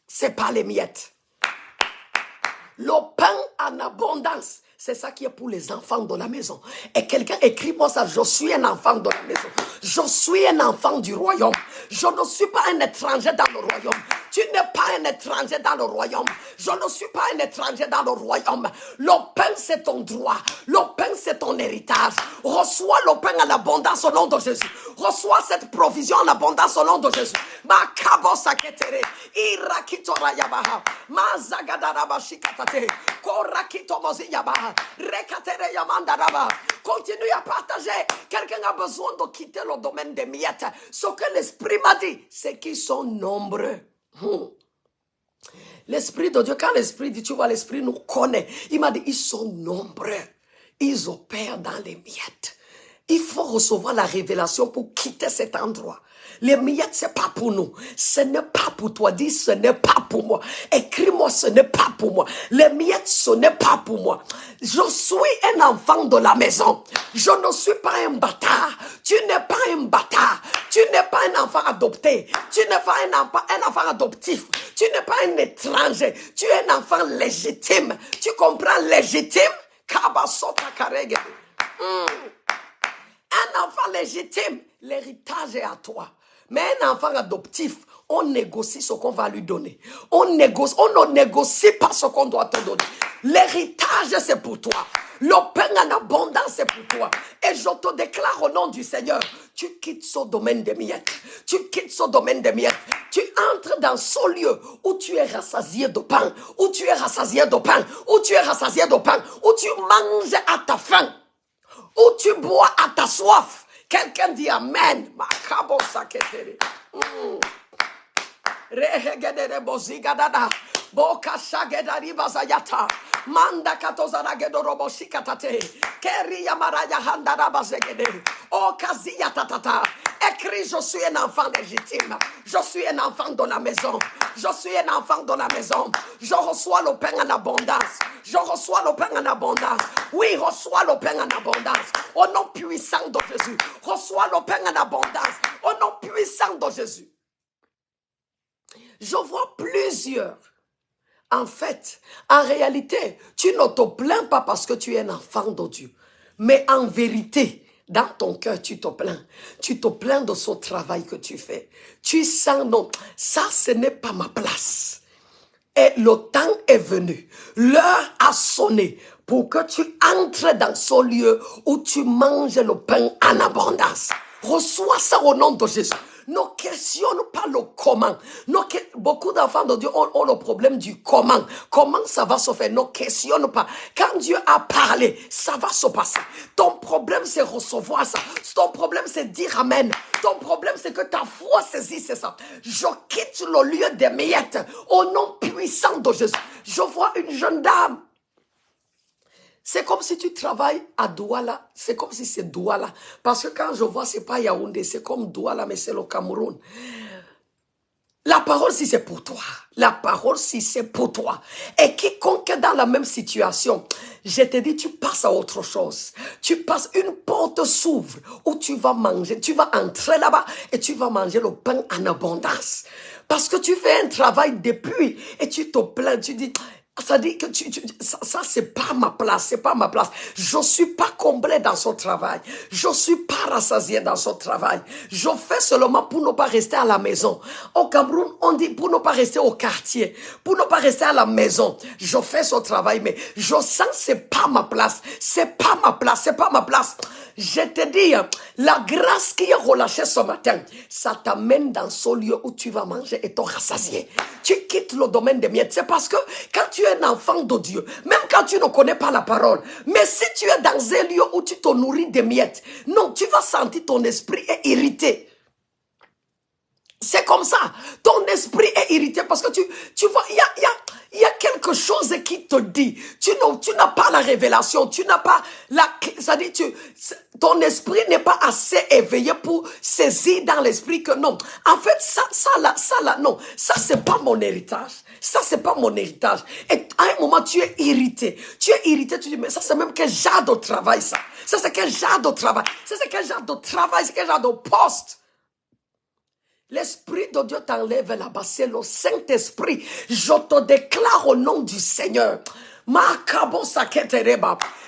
Speaker 1: Ce n'est pas les miettes. Le pain en abondance. C'est ça qui est pour les enfants de la maison. Et quelqu'un écrit-moi ça. Je suis un enfant de la maison. Je suis un enfant du royaume. Je ne suis pas un étranger dans le royaume. Tu n'es pas un étranger dans le royaume. Je ne suis pas un étranger dans le royaume. Le pain, c'est ton droit. Le pain, c'est ton héritage. Reçois le pain en abondance au nom de Jésus. Reçois cette provision en abondance au nom de Jésus. Makabosaketere. Irakitorayabaha. Mazagadarabashikatate. Korakitomoziyabaha. Rekatere yamandaraba. Continue à partager. Quelqu'un a besoin de quitter le domaine des miettes. Ce que l'Esprit m'a dit, c'est qu'ils sont nombreux. L'Esprit de Dieu, quand l'Esprit dit, tu vois, l'Esprit nous connaît. Il m'a dit, ils sont nombreux. Ils opèrent dans les miettes. Il faut recevoir la révélation pour quitter cet endroit. Les miettes, ce n'est pas pour nous. Ce n'est pas pour toi. Dis, ce n'est pas pour moi. Écris-moi, ce n'est pas pour moi. Les miettes, ce n'est pas pour moi. Je suis un enfant de la maison. Je ne suis pas un bâtard. Tu n'es pas un bâtard. Tu n'es pas un enfant adopté. Tu n'es pas un enfant adoptif. Tu n'es pas un étranger. Tu es un enfant légitime. Tu comprends légitime? Kabasota karege. Un enfant légitime, l'héritage est à toi. Mais un enfant adoptif, on négocie ce qu'on va lui donner. On ne négocie pas ce qu'on doit te donner. L'héritage, c'est pour toi. Le pain en abondance, c'est pour toi. Et je te déclare au nom du Seigneur, tu quittes ce domaine des miettes. Tu quittes ce domaine des miettes. Tu entres dans ce lieu où tu es rassasié de pain. Où tu es rassasié de pain. Où tu es rassasié de pain. Où tu manges à ta faim. Où tu bois à ta soif. Quelqu'un dit Amen. Makabo saketere. Rehegedere bozigadada. Boka shagedari bazayata. Manda katozara gedorobo shikatate. Keri yamaraya handara bazegede. O kaziya tatata. Écris, je suis un enfant légitime. Je suis un enfant de la maison. Je suis un enfant de la maison. Je reçois le pain en abondance. Je reçois le pain en abondance. Oui, reçois le pain en abondance. Au nom puissant de Jésus. Reçois le pain en abondance. Au nom puissant de Jésus. Je vois plusieurs En fait, en réalité, tu ne te plains pas parce que tu es un enfant de Dieu. Mais en vérité, dans ton cœur, tu te plains. Tu te plains de ce travail que tu fais. Tu sens, non, ça, ce n'est pas ma place. Et le temps est venu. L'heure a sonné pour que tu entres dans ce lieu où tu manges le pain en abondance. Reçois ça au nom de Jésus. Ne questionne pas le comment. Beaucoup d'enfants de Dieu ont le problème du comment. Comment ça va se faire? Ne questionne pas. Quand Dieu a parlé, ça va se passer. Ton problème, c'est recevoir ça. Ton problème, c'est dire Amen. Ton problème, c'est que ta foi saisit, c'est ça. Je quitte le lieu des miettes au nom puissant de Jésus. Je vois une jeune dame. C'est comme si tu travailles à Douala. C'est comme si c'est Douala. Parce que quand je vois, c'est pas Yaoundé. C'est comme Douala, mais c'est le Cameroun. La parole, si c'est pour toi. La parole, si c'est pour toi. Et quiconque est dans la même situation, je te dis, tu passes à autre chose. Tu passes, une porte s'ouvre où tu vas manger. Tu vas entrer là-bas et tu vas manger le pain en abondance. Parce que tu fais un travail depuis et tu te plains. Tu dis... Ça dit que ça c'est pas ma place, c'est pas ma place. Je suis pas comblé dans son travail. Je suis pas rassasié dans son travail. Je fais seulement pour ne pas rester à la maison. Au Cameroun, on dit pour ne pas rester au quartier, pour ne pas rester à la maison. Je fais son travail, mais je sens que c'est pas ma place. C'est pas ma place, c'est pas ma place. Je te dis, la grâce qui est relâchée ce matin, ça t'amène dans ce lieu où tu vas manger et te rassasier. Tu quittes le domaine des miettes. C'est parce que quand tu es un enfant de Dieu, même quand tu ne connais pas la parole, mais si tu es dans un lieu où tu te nourris des miettes, non, tu vas sentir ton esprit est irrité. C'est comme ça. Ton esprit est irrité parce que tu vois, il y a quelque chose qui te dit. Tu n'as pas la révélation. Tu n'as pas c'est-à-dire, ton esprit n'est pas assez éveillé pour saisir dans l'esprit que non. En fait, ça là, non. Ça, c'est pas mon héritage. Ça, c'est pas mon héritage. Et à un moment, tu es irrité. Tu es irrité, tu dis, mais ça, c'est même quel genre de travail, ça. Ça, c'est quel genre de travail. Ça, c'est quel genre de travail, c'est quel genre de poste. L'Esprit de Dieu t'enlève là-bas, c'est le Saint-Esprit. Je te déclare au nom du Seigneur.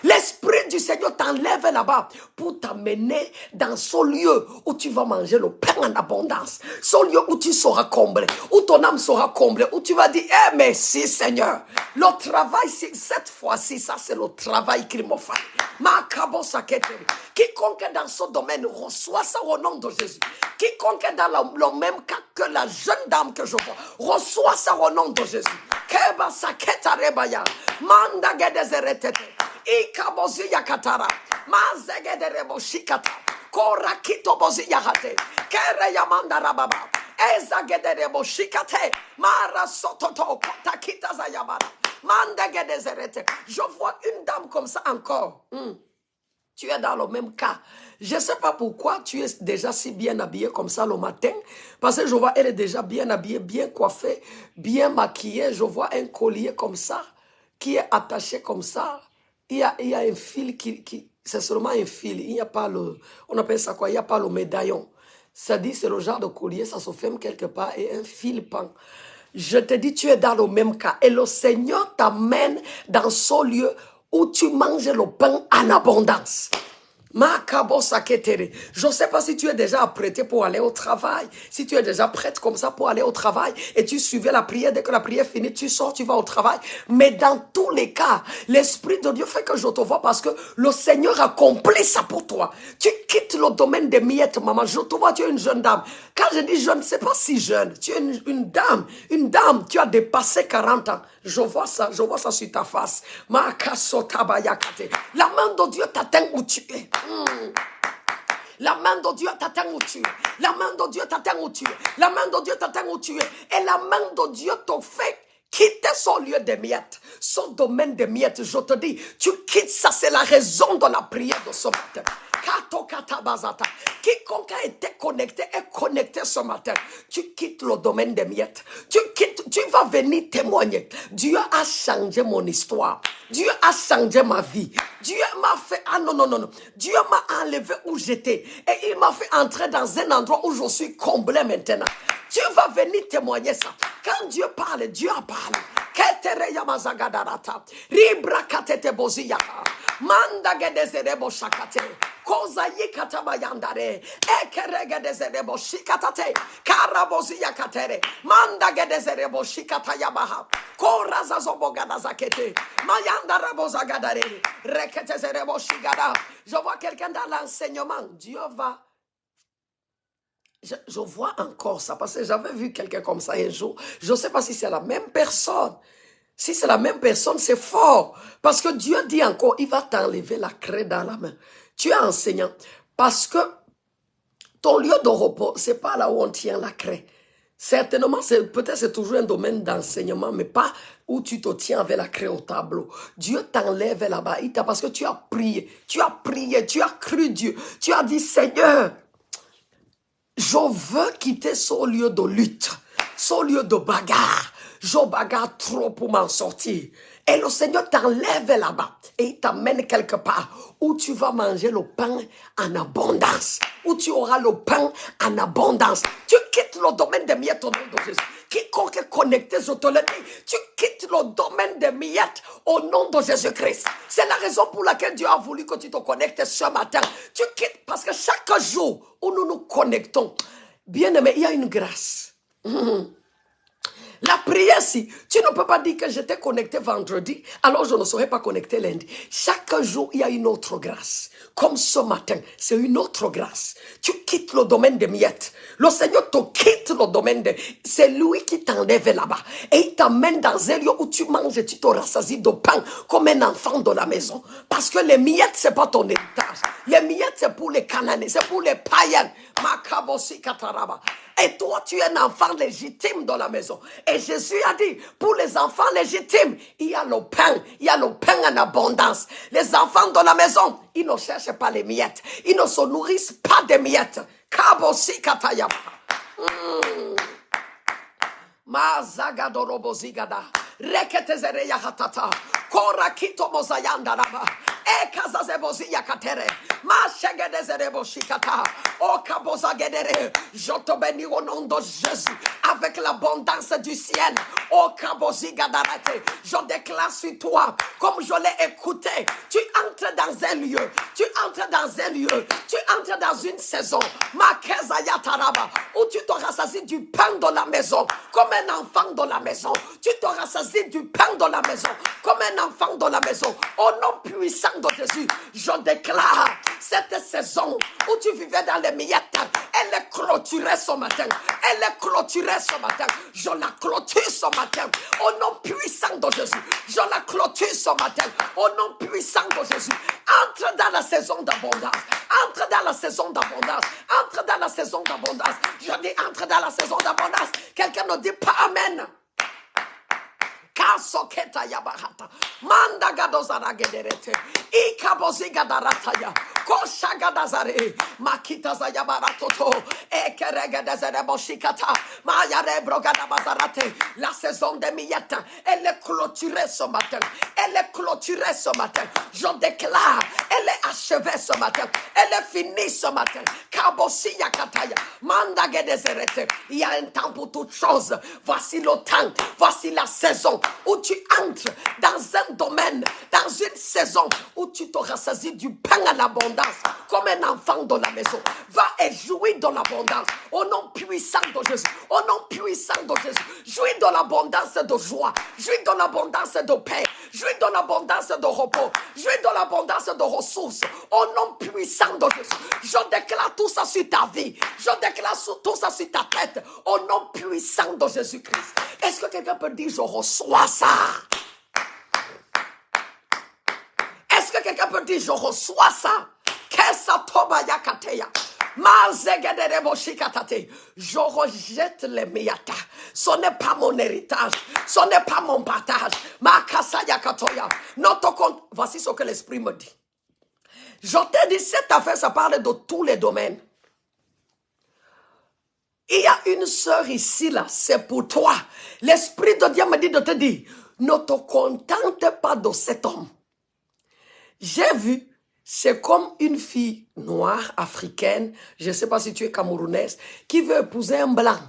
Speaker 1: L'Esprit du Seigneur t'enlève là-bas pour t'amener dans ce lieu où tu vas manger le pain en abondance. Ce lieu où tu seras comblé, où ton âme sera comblée, où tu vas dire, eh merci Seigneur. Le travail, cette fois-ci, ça c'est le travail qu'il m'a fait. Quiconque est dans ce domaine reçoit ça au nom de Jésus. Quiconque est dans le même cas que la jeune dame que je vois, reçoit ça au nom de Jésus. Keba saketa rebaya, manda gedezeretete, ikabozi yakatara, mazegederebo shikata, korakito bozi yahate, kere yamanda rababa, ezagederebo shikate, mara sototo kotakita zayabara, manda gedezerete. Je vois une dame comme ça encore. Tu es dans le même cas. Je ne sais pas pourquoi tu es déjà si bien habillée comme ça le matin. Parce que je vois, elle est déjà bien habillée, bien coiffée, bien maquillée. Je vois un collier comme ça, qui est attaché comme ça. Il y a un fil c'est seulement un fil. Il n'y a pas on appelle ça quoi? Il n'y a pas le médaillon. Ça dit, c'est le genre de collier, ça se ferme quelque part et un fil pend. Je te dis, tu es dans le même cas. Et le Seigneur t'amène dans ce lieu où tu manges le pain en abondance. Je ne sais pas si tu es déjà apprêté pour aller au travail, si tu es déjà prête comme ça pour aller au travail et tu suivais la prière, dès que la prière finit, tu sors, tu vas au travail. Mais dans tous les cas, l'Esprit de Dieu fait que je te vois parce que le Seigneur accomplit ça pour toi. Tu quittes le domaine des miettes, maman. Je te vois, tu es une jeune dame. Quand je dis jeune, c'est pas si jeune. Tu es une dame, tu as dépassé 40 ans. Je vois ça sur ta face. La main de Dieu t'atteint où tu es. La main de Dieu t'atteint où tu es. La main de Dieu t'atteint où tu es. La main de Dieu t'atteint où tu es. Et la main de Dieu te fait quitter son lieu de miettes, son domaine de miettes. Je te dis, tu quittes ça. C'est la raison de la prière de ce matin. Quiconque a été connecté est connecté ce matin. Tu quittes le domaine des miettes. Tu vas venir témoigner. Dieu a changé mon histoire. Dieu a changé ma vie. Dieu m'a fait, non. Dieu m'a enlevé où j'étais. Et il m'a fait entrer dans un endroit où je suis comblé maintenant. Tu vas venir témoigner ça. Quand Dieu parle, Dieu a parlé. Ketere yamazagadata. Ribra katete bozia. Manda gedezerebo shakate. Koza yikataba yandare. Ekerege dezerebo shikatate. Karabozia katere. Manda gedezerebo shikata yabaha. Koraza zobogada zakete. Mayanda rabozagadare. Rekete zerebo shigada. Je vois quelqu'un dans l'enseignement. Dieu va. Je vois encore ça, parce que j'avais vu quelqu'un comme ça un jour. Je ne sais pas si c'est la même personne. Si c'est la même personne, c'est fort. Parce que Dieu dit encore, il va t'enlever la craie dans la main. Tu es enseignant. Parce que ton lieu de repos, ce n'est pas là où on tient la craie. Certainement, peut-être c'est toujours un domaine d'enseignement, mais pas où tu te tiens avec la craie au tableau. Dieu t'enlève là-bas, parce que tu as prié, tu as cru Dieu. Tu as dit, Seigneur, je veux quitter ce lieu de lutte, ce lieu de bagarre. Je bagarre trop pour m'en sortir. Et le Seigneur t'enlève là-bas et il t'amène quelque part où tu vas manger le pain en abondance, où tu auras le pain en abondance. Tu quittes le domaine des miettes au nom de Jésus. Quiconque est connecté, je te le dis, tu quittes le domaine des miettes au nom de Jésus-Christ. C'est la raison pour laquelle Dieu a voulu que tu te connectes ce matin. Tu quittes parce que chaque jour où nous nous connectons, bien aimé, il y a une grâce. La prière, si tu ne peux pas dire que j'étais connecté vendredi, alors je ne serai pas connecté lundi. Chaque jour, il y a une autre grâce. Comme ce matin, c'est une autre grâce. Tu quittes le domaine des miettes. Le Seigneur te quitte le domaine de... C'est lui qui t'enlève là-bas. Et il t'amène dans un lieu où tu manges et tu te rassasies de pain comme un enfant de la maison. Parce que les miettes, c'est pas ton héritage. Les miettes, c'est pour les Cananéens, c'est pour les païens. Makabosi kataraba. Et toi, tu es un enfant légitime dans la maison. Et Jésus a dit, pour les enfants légitimes, il y a le pain en abondance. Les enfants dans la maison, ils ne cherchent pas les miettes. Ils ne se nourrissent pas des miettes. Kabosi katayaba. Mazagadorobozigada. Reketezereya hatata. Korakito mozayanda raba. Ekazazeboziya katere. Mashegedezerebo shikata. Okabozagedere. Je te bénis au nom de Jésus. Avec l'abondance du ciel. Okabozigadarate. Je déclare sur toi. Comme je l'ai écouté. Tu entres dans un lieu. Tu entres dans un lieu. Tu entres dans une saison. Makezayataraba. Où tu te rassasies du pain de la maison. Comme un enfant de la maison. Tu te rassasies du pain de la maison. Comme un enfant de la maison. Au nom puissant de Jésus, je déclare cette saison où tu vivais dans les miettes, elle est clôturée ce matin. Elle est clôturée ce matin. Je la clôture ce matin. Au nom puissant de Jésus. Je la clôture ce matin. Au nom puissant de Jésus. Entre dans la saison d'abondance. Entre dans la saison d'abondance. Entre dans la saison d'abondance. Je dis entre dans la saison d'abondance. Quelqu'un ne dit pas amen. Kasoketa yabahata. Manda gadozara gederete. Ikaboziga darataya. Koshaga dazare. Makita zayabaratoto. Ekerege dezere boshikata. Mayare brogada bazarate. La saison des miettes, elle est clôturée ce matin. Elle est clôturée ce matin. Je déclare, elle est achevée ce matin. Elle est finie ce matin. Kabosia kataya. Manda gedezerete. Il y a un temps pour toutes choses. Voici le temps. Voici la saison où tu entres dans un domaine, dans une saison où tu te rassasies du pain en abondance, comme un enfant de la maison. Va et jouis de l'abondance, au nom puissant de Jésus, au nom puissant de Jésus. Jouis de l'abondance de joie, jouis de l'abondance de paix, jouis de l'abondance de repos, jouis de l'abondance de ressources, au nom puissant de Jésus. Je déclare tout ça sur ta vie, je déclare tout ça sur ta tête, au nom puissant de Jésus-Christ. Est-ce que quelqu'un peut dire, je reçois ça? Est-ce que quelqu'un peut dire, je reçois ça? Je rejette les miata. Ce n'est pas mon héritage. Ce n'est pas mon partage. Notre compte. Voici ce que l'Esprit me dit. Je t'ai dit, cette affaire, ça parle de tous les domaines. Il y a une sœur ici, là, c'est pour toi. L'Esprit de Dieu me dit de te dire, ne te contente pas de cet homme. J'ai vu, c'est comme une fille noire, africaine, je ne sais pas si tu es camerounaise, qui veut épouser un blanc.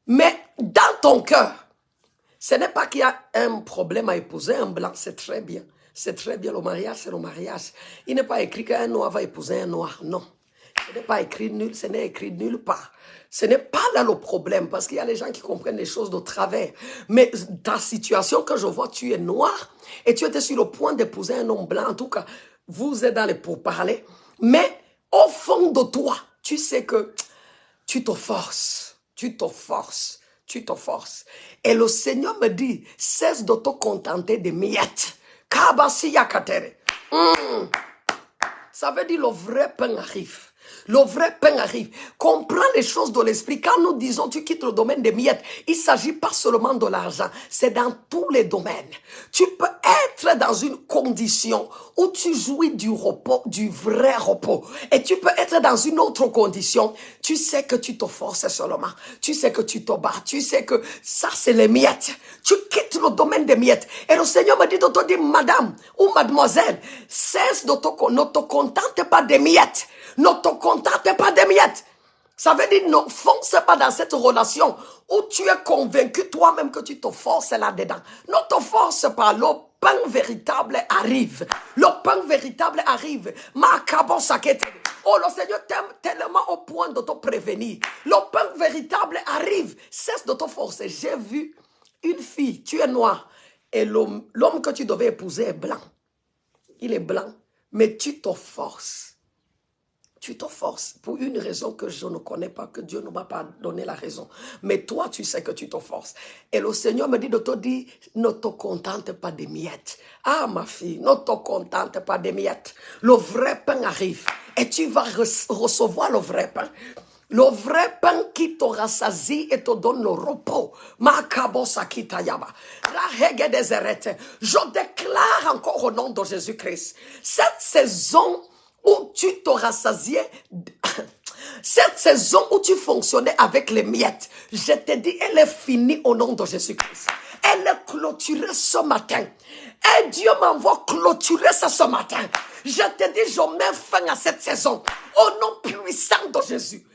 Speaker 1: Mais dans ton cœur, Ce n'est pas qu'il y a un problème à épouser un blanc, c'est très bien. C'est très bien, le mariage, c'est le mariage. Il n'est pas écrit qu'un noir va épouser un noir, non. Ce n'est pas écrit nul, ce n'est écrit nulle part. Ce n'est pas là le problème, parce qu'il y a les gens qui comprennent les choses de travers. Mais ta situation que je vois, tu es noir, et tu étais sur le point d'épouser un homme blanc, en tout cas, vous êtes dans les pourparlers, mais au fond de toi, tu sais que tu te forces, tu te forces, tu te forces. Et le Seigneur me dit, cesse de te contenter des miettes. Kabasiya katere. Ça veut dire le vrai pain arrive. Le vrai pain arrive. Comprends les choses de l'esprit. Quand nous disons tu quittes le domaine des miettes, il ne s'agit pas seulement de l'argent. C'est dans tous les domaines. Tu peux être dans une condition où tu jouis du repos, du vrai repos. Et tu peux être dans une autre condition. Tu sais que tu te forces seulement. Tu sais que tu te bats. Tu sais que ça, c'est les miettes. Tu quittes le domaine des miettes. Et le Seigneur me dit de te dire, madame ou mademoiselle, cesse de ne te contente pas des miettes. Ne te contente pas des miettes. Ça veut dire, ne fonce pas dans cette relation où tu es convaincu toi-même que tu te forces là-dedans. Ne te force pas. Le pain véritable arrive. Le pain véritable arrive. Oh, le Seigneur t'aime tellement au point de te prévenir. Le pain véritable arrive. Cesse de te forcer. J'ai vu une fille, tu es noir, et l'homme que tu devais épouser est blanc. Il est blanc, mais tu te forces. Tu te forces pour une raison que je ne connais pas, que Dieu ne m'a pas donné la raison. Mais toi, tu sais que tu te forces. Et le Seigneur me dit de te dire, ne te contente pas des miettes. Ah, ma fille, ne te contente pas des miettes. Le vrai pain arrive et tu vas recevoir le vrai pain. Le vrai pain qui te rassasie et te donne le repos. Je déclare encore au nom de Jésus-Christ, cette saison où tu te rassasiais, cette saison où tu fonctionnais avec les miettes, je te dis, elle est finie au nom de Jésus-Christ. Elle est clôturée ce matin. Et Dieu m'envoie clôturer ça ce matin. Je te dis, je mets fin à cette saison au nom puissant de Jésus.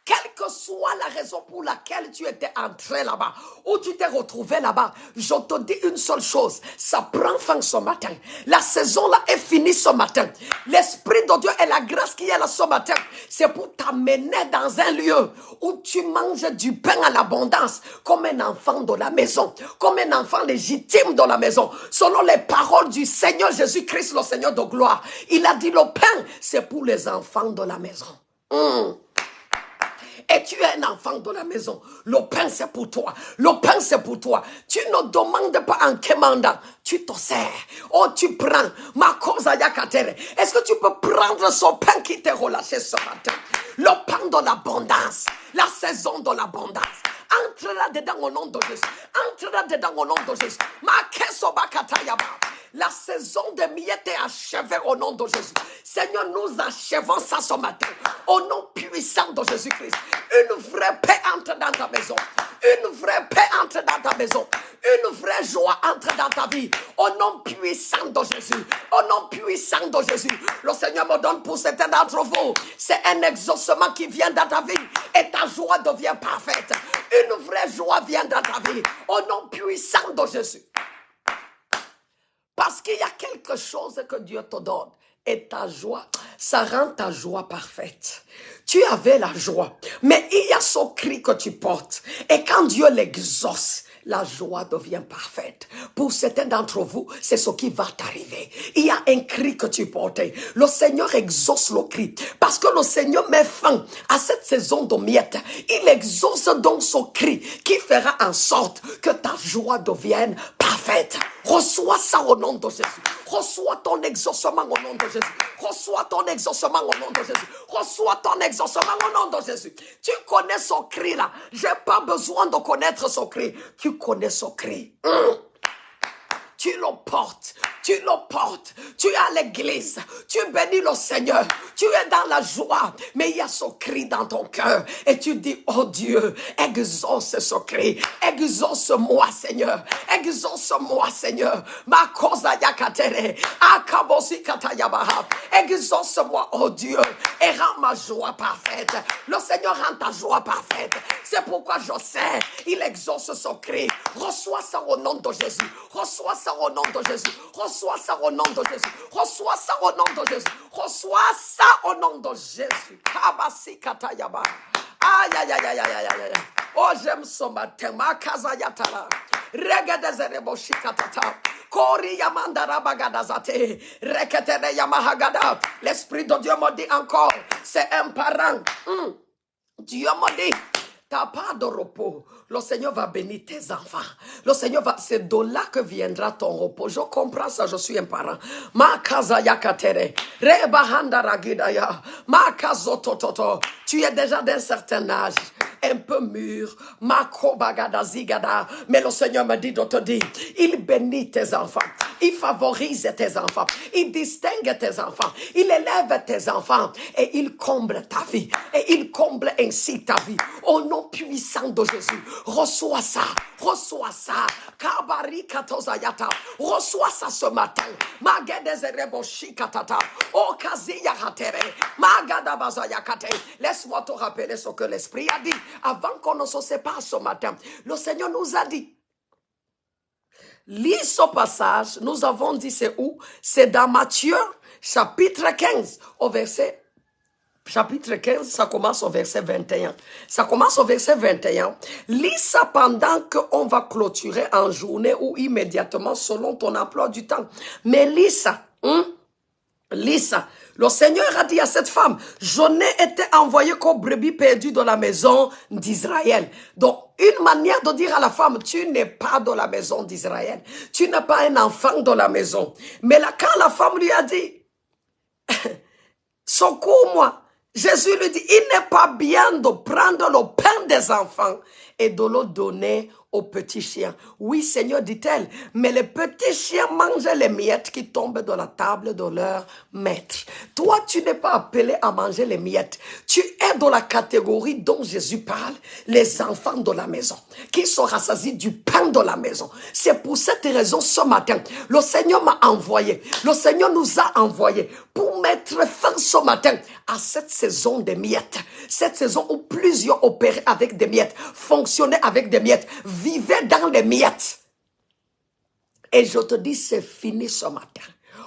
Speaker 1: Quelle que soit la raison pour laquelle tu étais entré là-bas, ou tu t'es retrouvé là-bas, je te dis une seule chose, ça prend fin ce matin. La saison là est finie ce matin. L'Esprit de Dieu et la grâce qui est là ce matin, c'est pour t'amener dans un lieu où tu manges du pain à l'abondance, comme un enfant de la maison, comme un enfant légitime de la maison, selon les paroles du Seigneur Jésus-Christ, le Seigneur de gloire. Il a dit, le pain, c'est pour les enfants de la maison. Et tu es un enfant de la maison. Le pain, c'est pour toi. Le pain, c'est pour toi. Tu ne demandes pas un commandant. Tu te sers. Oh, tu prends. Est-ce que tu peux prendre ce pain qui t'est relâché ce matin? Le pain de l'abondance. La saison de l'abondance. Entre là-dedans au nom de Jésus. Entre là-dedans au nom de Jésus. La saison des miettes est achevée au nom de Jésus. Seigneur, nous achevons ça ce matin. Au nom puissant de Jésus-Christ. Une vraie paix entre dans ta maison. Une vraie paix entre dans ta maison. Une vraie joie entre dans ta vie. Au nom puissant de Jésus. Au nom puissant de Jésus. Le Seigneur me donne pour certains d'entre vous. C'est un exaucement qui vient dans ta vie. Et ta joie devient parfaite. Une vraie joie vient dans ta vie. Au nom puissant de Jésus. Parce qu'il y a quelque chose que Dieu te donne. Et ta joie, ça rend ta joie parfaite. Tu avais la joie, mais il y a ce cri que tu portes. Et quand Dieu l'exauce, la joie devient parfaite. Pour certains d'entre vous, c'est ce qui va t'arriver. Il y a un cri que tu portais. Le Seigneur exauce le cri. Parce que le Seigneur met fin à cette saison de miettes. Il exauce donc ce cri qui fera en sorte que ta joie devienne parfaite. Reçois ça au nom de Jésus. Reçois ton exaucement au nom de Jésus. Reçois ton exaucement au nom de Jésus. Reçois ton exaucement au nom de Jésus. Tu connais son cri là. J'ai pas besoin de connaître son cri. Tu connais son cri. tu le portes, tu le portes, tu es à l'église, tu bénis le Seigneur, tu es dans la joie, mais il y a ce cri dans ton cœur, et tu dis, oh Dieu, exauce ce cri, exauce-moi Seigneur, exauce-moi Seigneur, ma cause yakatere, akabosi katayabaha, exauce-moi oh Dieu, et rends ma joie parfaite, le Seigneur rend ta joie parfaite, c'est pourquoi je sais, il exauce son cri, reçois ça au nom de Jésus, reçois ça au nom de Jésus, reçois ça au nom de Jésus, reçois ça au nom de Jésus, reçois ça au nom de Jésus. Kabasi katayaba. Aïe, aïe, aïe, aïe, aïe, aïe, aïe. Oh, j'aime ce matin. Ma casa yatala. Regedezereboshi katata. Kori yamandara bagadazate. Reketene yamahagada. L'Esprit de Dieu me dit encore, c'est un parent. Dieu me dit, t'as pas de repos. Le Seigneur va bénir tes enfants. Le Seigneur va, c'est de là que viendra ton repos. Je comprends ça, je suis un parent. Ma casa yakatere. Rebahanda ragidaya. Ma kazo tototo. Tu es déjà d'un certain âge, un peu mûr. Ma kobagada zigada. Mais le Seigneur me dit de te dire, il bénit tes enfants. Il favorise tes enfants. Il distingue tes enfants. Il élève tes enfants. Et il comble ta vie. Et il comble ainsi ta vie. Au nom puissant de Jésus. Reçois ça. Reçois ça. Kabari katozayata. Reçois ça ce matin. Magedezerebo shikatata. Okaziya hatere. Magadabazayakate. Laisse-moi te rappeler ce que l'Esprit a dit. Avant qu'on ne se sépare ce matin. Le Seigneur nous a dit. Lis ce passage, nous avons dit c'est où? C'est dans Matthieu, chapitre 15, au verset, chapitre 15, ça commence au verset 21. Ça commence au verset 21. Lis ça pendant qu'on va clôturer en journée ou immédiatement selon ton emploi du temps. Mais lis ça. Lis ça. Le Seigneur a dit à cette femme, je n'ai été envoyé qu'aux brebis perdues de la maison d'Israël. Donc, une manière de dire à la femme, tu n'es pas de la maison d'Israël. Tu n'es pas un enfant de la maison. Mais là, quand la femme lui a dit, secours-moi, Jésus lui dit, il n'est pas bien de prendre le pain des enfants et de le donner aux petits chiens. Oui, Seigneur, dit-elle, mais les petits chiens mangent les miettes qui tombent de la table de leur maître. Toi, tu n'es pas appelé à manger les miettes. Tu es dans la catégorie dont Jésus parle, les enfants de la maison, qui sont rassasiés du pain de la maison. C'est pour cette raison, ce matin, le Seigneur m'a envoyé, le Seigneur nous a envoyés pour mettre fin ce matin à cette saison des miettes. Cette saison où plusieurs opéraient avec des miettes, fonctionnaient avec des miettes, vivaient dans les miettes. Et je te dis, c'est fini ce matin.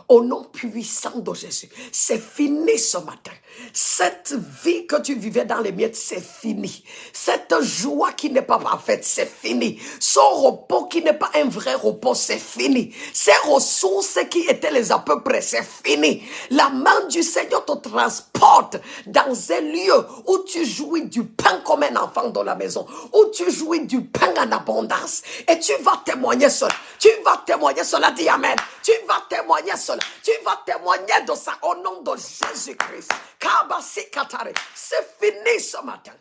Speaker 1: Au nom puissant de Jésus, c'est fini ce matin. Cette vie que tu vivais dans les miettes, c'est fini. Cette joie qui n'est pas parfaite, c'est fini. Ce repos qui n'est pas un vrai repos, c'est fini. Ces ressources qui étaient les à peu près, c'est fini. La main du Seigneur te transporte dans un lieu où tu jouis du pain comme un enfant dans la maison, où tu jouis du pain en abondance. Et tu vas témoigner cela. Tu vas témoigner cela, dis Amen. Tu vas témoigner cela. Tu vas témoigner de ça au nom de Jésus-Christ. Kabasi Katare. C'est fini ce matin.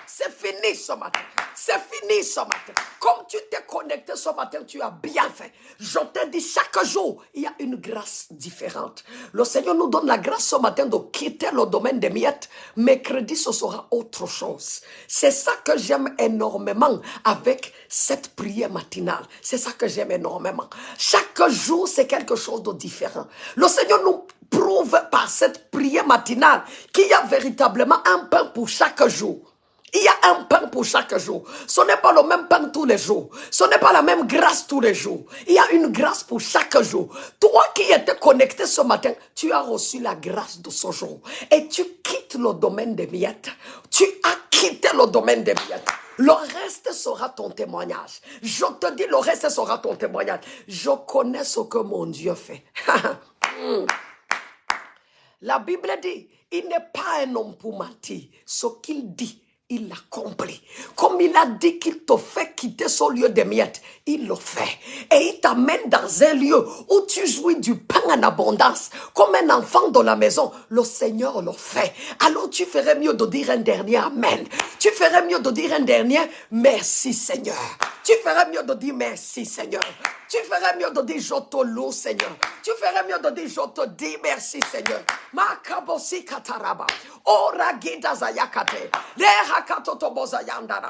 Speaker 1: C'est fini ce matin. C'est fini ce matin. Comme tu t'es connecté ce matin, tu as bien fait. Je te dis, chaque jour, il y a une grâce différente. Le Seigneur nous donne la grâce ce matin de quitter le domaine des miettes. Mercredi, ce sera autre chose. C'est ça que j'aime énormément avec cette prière matinale. C'est ça que j'aime énormément. Chaque jour, c'est quelque chose de différent. Le Seigneur nous prouve par cette prière matinale qu'il y a véritablement un pain pour chaque jour. Il y a un pain pour chaque jour. Ce n'est pas le même pain tous les jours. Ce n'est pas la même grâce tous les jours. Il y a une grâce pour chaque jour. Toi qui étais connecté ce matin, tu as reçu la grâce de ce jour. Et tu quittes le domaine des miettes. Tu as quitté le domaine des miettes. Le reste sera ton témoignage. Je te dis, le reste sera ton témoignage. Je connais ce que mon Dieu fait. La Bible dit, il n'est pas un homme pour mentir. Ce qu'il dit, il l'accomplit. Comme il a dit qu'il te fait quitter son lieu de miettes, il le fait. Et il t'amène dans un lieu où tu jouis du pain en abondance. Comme un enfant dans la maison, le Seigneur le fait. Alors tu ferais mieux de dire un dernier Amen. Tu ferais mieux de dire un dernier Merci Seigneur. Tu ferais mieux de dire merci, Seigneur. Tu ferais mieux de dire je te loue, Seigneur. Tu ferais mieux de dire je te dis merci, Seigneur. Makabosi kataraba. Ora gida zayakate. Leha katotoboza yandaraba.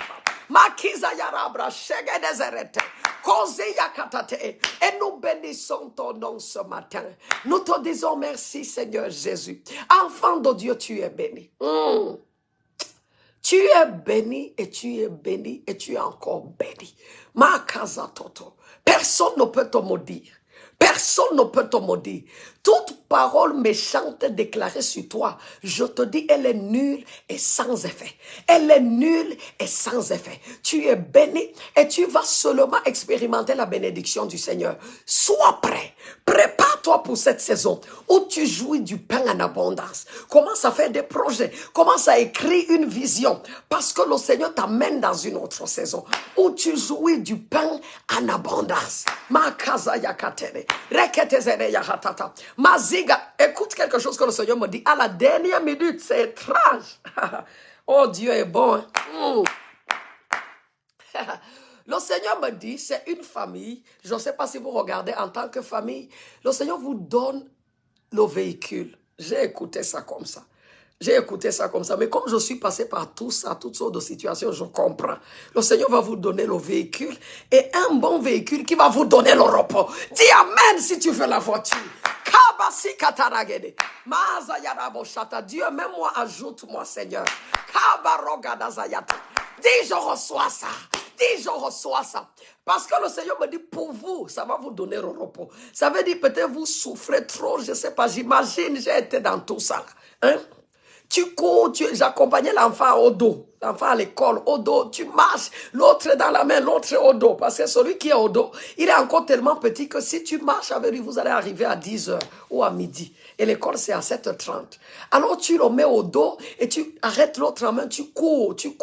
Speaker 1: Makiza yarabra shege dezerete. Kose yakatate. Et nous bénissons ton nom ce matin. Nous te disons merci, Seigneur Jésus. Enfant de Dieu, tu es béni. Tu es béni et tu es béni et tu es encore béni. Ma casa toto. Personne ne peut te maudire. Personne ne peut te maudire. Toute parole méchante déclarée sur toi, je te dis, elle est nulle et sans effet. Elle est nulle et sans effet. Tu es béni et tu vas seulement expérimenter la bénédiction du Seigneur. Sois prêt. Prépare-toi pour cette saison où tu jouis du pain en abondance. Commence à faire des projets. Commence à écrire une vision. Parce que le Seigneur t'amène dans une autre saison où tu jouis du pain en abondance. Ma casa yakatere. Reketezere yahatata. Maziga, écoute quelque chose que le Seigneur me dit. À la dernière minute, c'est étrange. Oh, Dieu est bon. Le Seigneur me dit, c'est une famille. Je ne sais pas si vous regardez en tant que famille. Le Seigneur vous donne le véhicule. J'ai écouté ça comme ça. J'ai écouté ça comme ça. Mais comme je suis passé par tout ça, toutes sortes de situations, je comprends. Le Seigneur va vous donner le véhicule et un bon véhicule qui va vous donner le repos. Dis Amen si tu veux la voiture. Kabasi kataragede. Maza yarabo shata. Dieu, même moi, ajoute-moi, Seigneur. Kabaroga zayata. Dis, je reçois ça. Dis, je reçois ça. Parce que le Seigneur me dit, pour vous, ça va vous donner le repos. Ça veut dire, peut-être vous souffrez trop, je ne sais pas, j'imagine, j'ai été dans tout ça. Hein? Tu cours, j'accompagnais l'enfant au dos, l'enfant à l'école, au dos, tu marches, l'autre est dans la main, l'autre est au dos. Parce que celui qui est au dos, il est encore tellement petit que si tu marches avec lui, vous allez arriver à 10 heures ou à midi. Et l'école, c'est à 7h30. Alors tu le mets au dos et tu arrêtes l'autre en main, tu cours, tu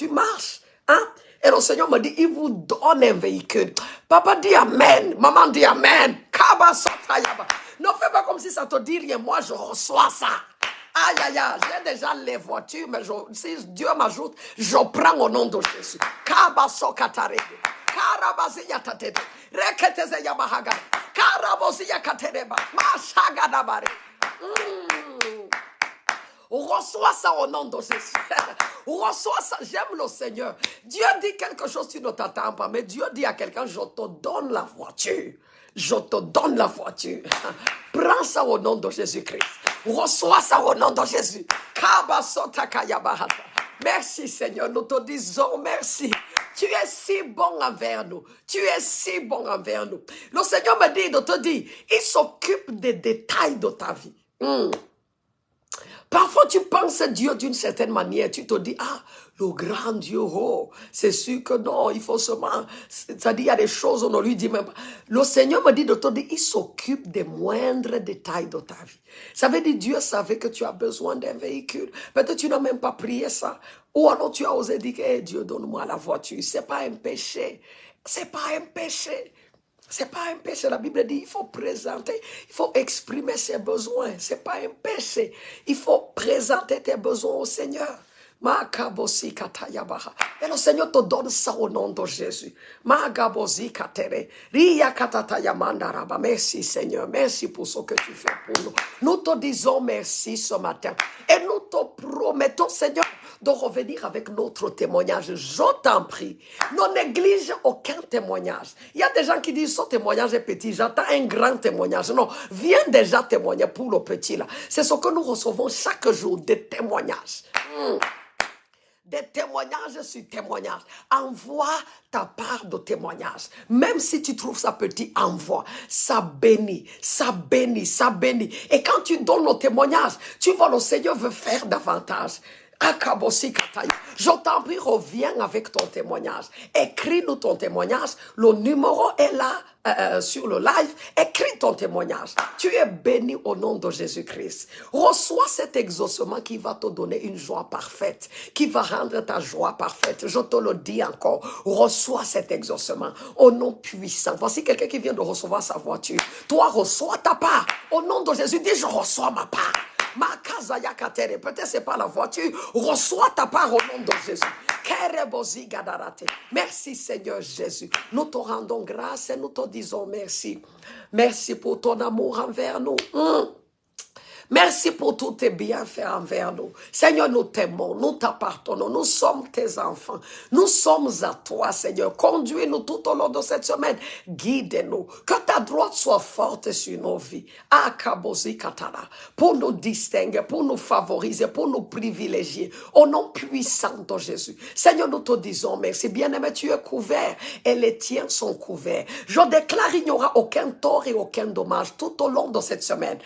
Speaker 1: marches. Hein? Et le Seigneur me dit, il vous donne un véhicule. Papa dit Amen, maman dit Amen. Kaba Satayaba. Ne fais pas comme si ça te dit rien, moi je reçois ça. Aïe, aïe, aïe, j'ai déjà les voitures, mais si Dieu m'ajoute, je prends au nom de Jésus. Kabaso katarebe. Karabazi yatatebe. Reketeze yabahaga. Karabosi yakatereba. Mashagadabare. Reçois ça au nom de Jésus. Reçois ça. J'aime le Seigneur. Dieu dit quelque chose, tu ne t'attends pas. Mais Dieu dit à quelqu'un, je te donne la voiture. Je te donne la voiture. Prends ça au nom de Jésus-Christ. Reçois ça au nom de Jésus. Merci Seigneur, nous te disons merci. Tu es si bon envers nous. Tu es si bon envers nous. Le Seigneur me dit de te dire, il s'occupe des détails de ta vie. Parfois, tu penses à Dieu d'une certaine manière. Tu te dis, ah, le grand Dieu, oh, c'est sûr que non, il faut seulement... C'est-à-dire, il y a des choses, on ne lui dit même pas. Le Seigneur me dit de te dire, il s'occupe des moindres détails de ta vie. Ça veut dire, Dieu savait que tu as besoin d'un véhicule. Peut-être tu n'as même pas prié ça. Ou alors tu as osé dire, hey, Dieu, donne-moi la voiture. C'est pas un péché. C'est pas un péché. C'est pas un péché. La Bible dit, il faut présenter, il faut exprimer ses besoins. C'est pas un péché. Il faut présenter tes besoins au Seigneur. Makabosi katayabaha. Et le Seigneur te donne ça au nom de Jésus. Magabosi katere. Ria katatayamanda. Merci Seigneur. Merci pour ce que tu fais pour nous. Nous te disons merci ce matin. Et nous te promettons, Seigneur, de revenir avec notre témoignage. Je t'en prie. Ne néglige aucun témoignage. Il y a des gens qui disent, ce témoignage est petit, j'attends un grand témoignage. Non, viens déjà témoigner pour le petit là. C'est ce que nous recevons chaque jour, des témoignages. Des témoignages sur témoignages. Envoie ta part de témoignage. Même si tu trouves ça petit, envoie. Ça bénit, ça bénit, ça bénit. Et quand tu donnes le témoignage, tu vois, le Seigneur veut faire davantage. Je t'en prie, reviens avec ton témoignage. Écris-nous ton témoignage. Le numéro est là sur le live. Écris ton témoignage. Tu es béni au nom de Jésus-Christ. Reçois cet exaucement qui va te donner une joie parfaite, qui va rendre ta joie parfaite. Je te le dis encore. Reçois cet exaucement au nom puissant. Voici quelqu'un qui vient de recevoir sa voiture. Toi, reçois ta part. Au nom de Jésus, dis, je reçois ma part. Peut-être c'est pas la voiture. Reçois ta part au nom de Jésus. Merci Seigneur Jésus. Nous te rendons grâce et nous te disons merci. Merci pour ton amour envers nous. Merci pour tous tes bienfaits envers nous. Seigneur, nous t'aimons, nous t'appartenons, nous sommes tes enfants. Nous sommes à toi, Seigneur. Conduis-nous tout au long de cette semaine. Guide-nous. Que ta droite soit forte sur nos vies. Akabosi Katara. Pour nous distinguer, pour nous favoriser, pour nous privilégier. Au nom puissant de Jésus. Seigneur, nous te disons merci. Bien-aimé, tu es couvert et les tiens sont couverts. Je déclare, il n'y aura aucun tort et aucun dommage tout au long de cette semaine.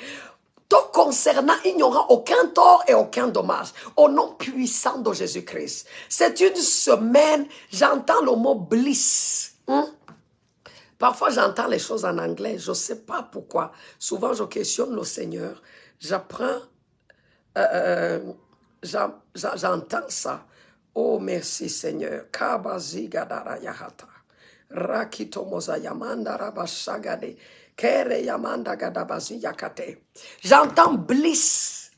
Speaker 1: Te concernant, il n'y aura aucun tort et aucun dommage. Au nom puissant de Jésus-Christ. C'est une semaine, j'entends le mot bliss. Parfois, j'entends les choses en anglais. Je ne sais pas pourquoi. Souvent, je questionne le Seigneur. J'apprends, j'entends ça. Oh, merci Seigneur. Kabazi gadara yahata. Rakito moza yamanda rabashagade. Kere yamanda gadabazi yakate. J'entends bliss.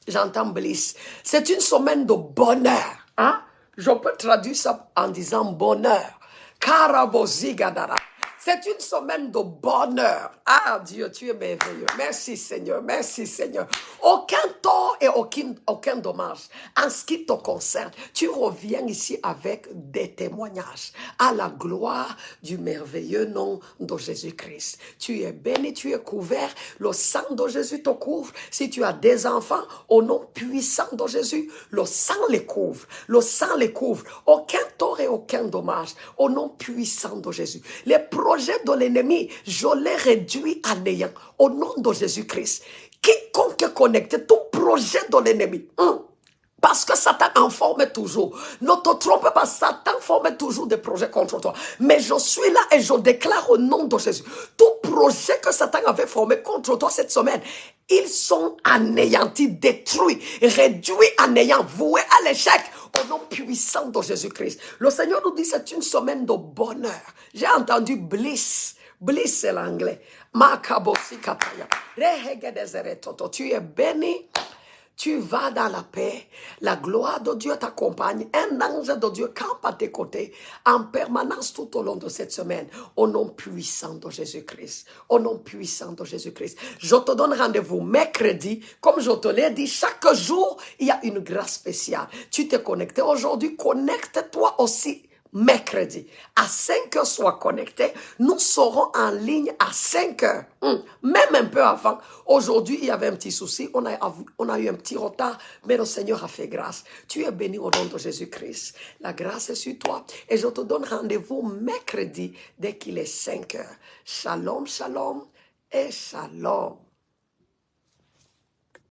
Speaker 1: J'entends bliss. C'est une semaine de bonheur. Hein? Je peux traduire ça en disant bonheur. Karabozi gadara. C'est une semaine de bonheur. Ah Dieu, tu es merveilleux. Merci Seigneur, merci Seigneur. Aucun tort et aucun dommage. En ce qui te concerne, tu reviens ici avec des témoignages à la gloire du merveilleux nom de Jésus-Christ. Tu es béni, tu es couvert. Le sang de Jésus te couvre. Si tu as des enfants, au nom puissant de Jésus, le sang les couvre. Le sang les couvre. Aucun tort et aucun dommage. Au nom puissant de Jésus. Les projet de l'ennemi, je les réduis à néant au nom de Jésus-Christ. Quiconque est connecté, tout projet de l'ennemi, parce que Satan en forme toujours. Ne te trompe pas, Satan forme toujours des projets contre toi. Mais je suis là et je déclare au nom de Jésus, tout projet que Satan avait formé contre toi cette semaine, ils sont anéantis, détruits, réduits à néant, voués à l'échec. Au nom puissant de Jésus-Christ. Le Seigneur nous dit c'est une semaine de bonheur. J'ai entendu bliss. Bliss c'est l'anglais. Makabosi kataya. Rehegedezeretoto. Tu es béni. Tu vas dans la paix. La gloire de Dieu t'accompagne. Un ange de Dieu campe à tes côtés en permanence tout au long de cette semaine. Au nom puissant de Jésus-Christ. Au nom puissant de Jésus-Christ. Je te donne rendez-vous mercredi. Comme je te l'ai dit, chaque jour, il y a une grâce spéciale. Tu t'es connecté aujourd'hui. Connecte-toi aussi. Mercredi, à 5 heures, sois connecté. Nous serons en ligne à 5 heures. Même un peu avant. Aujourd'hui, il y avait un petit souci. On a eu un petit retard. Mais le Seigneur a fait grâce. Tu es béni au nom de Jésus-Christ. La grâce est sur toi. Et je te donne rendez-vous mercredi dès qu'il est 5 heures. Shalom, shalom et shalom.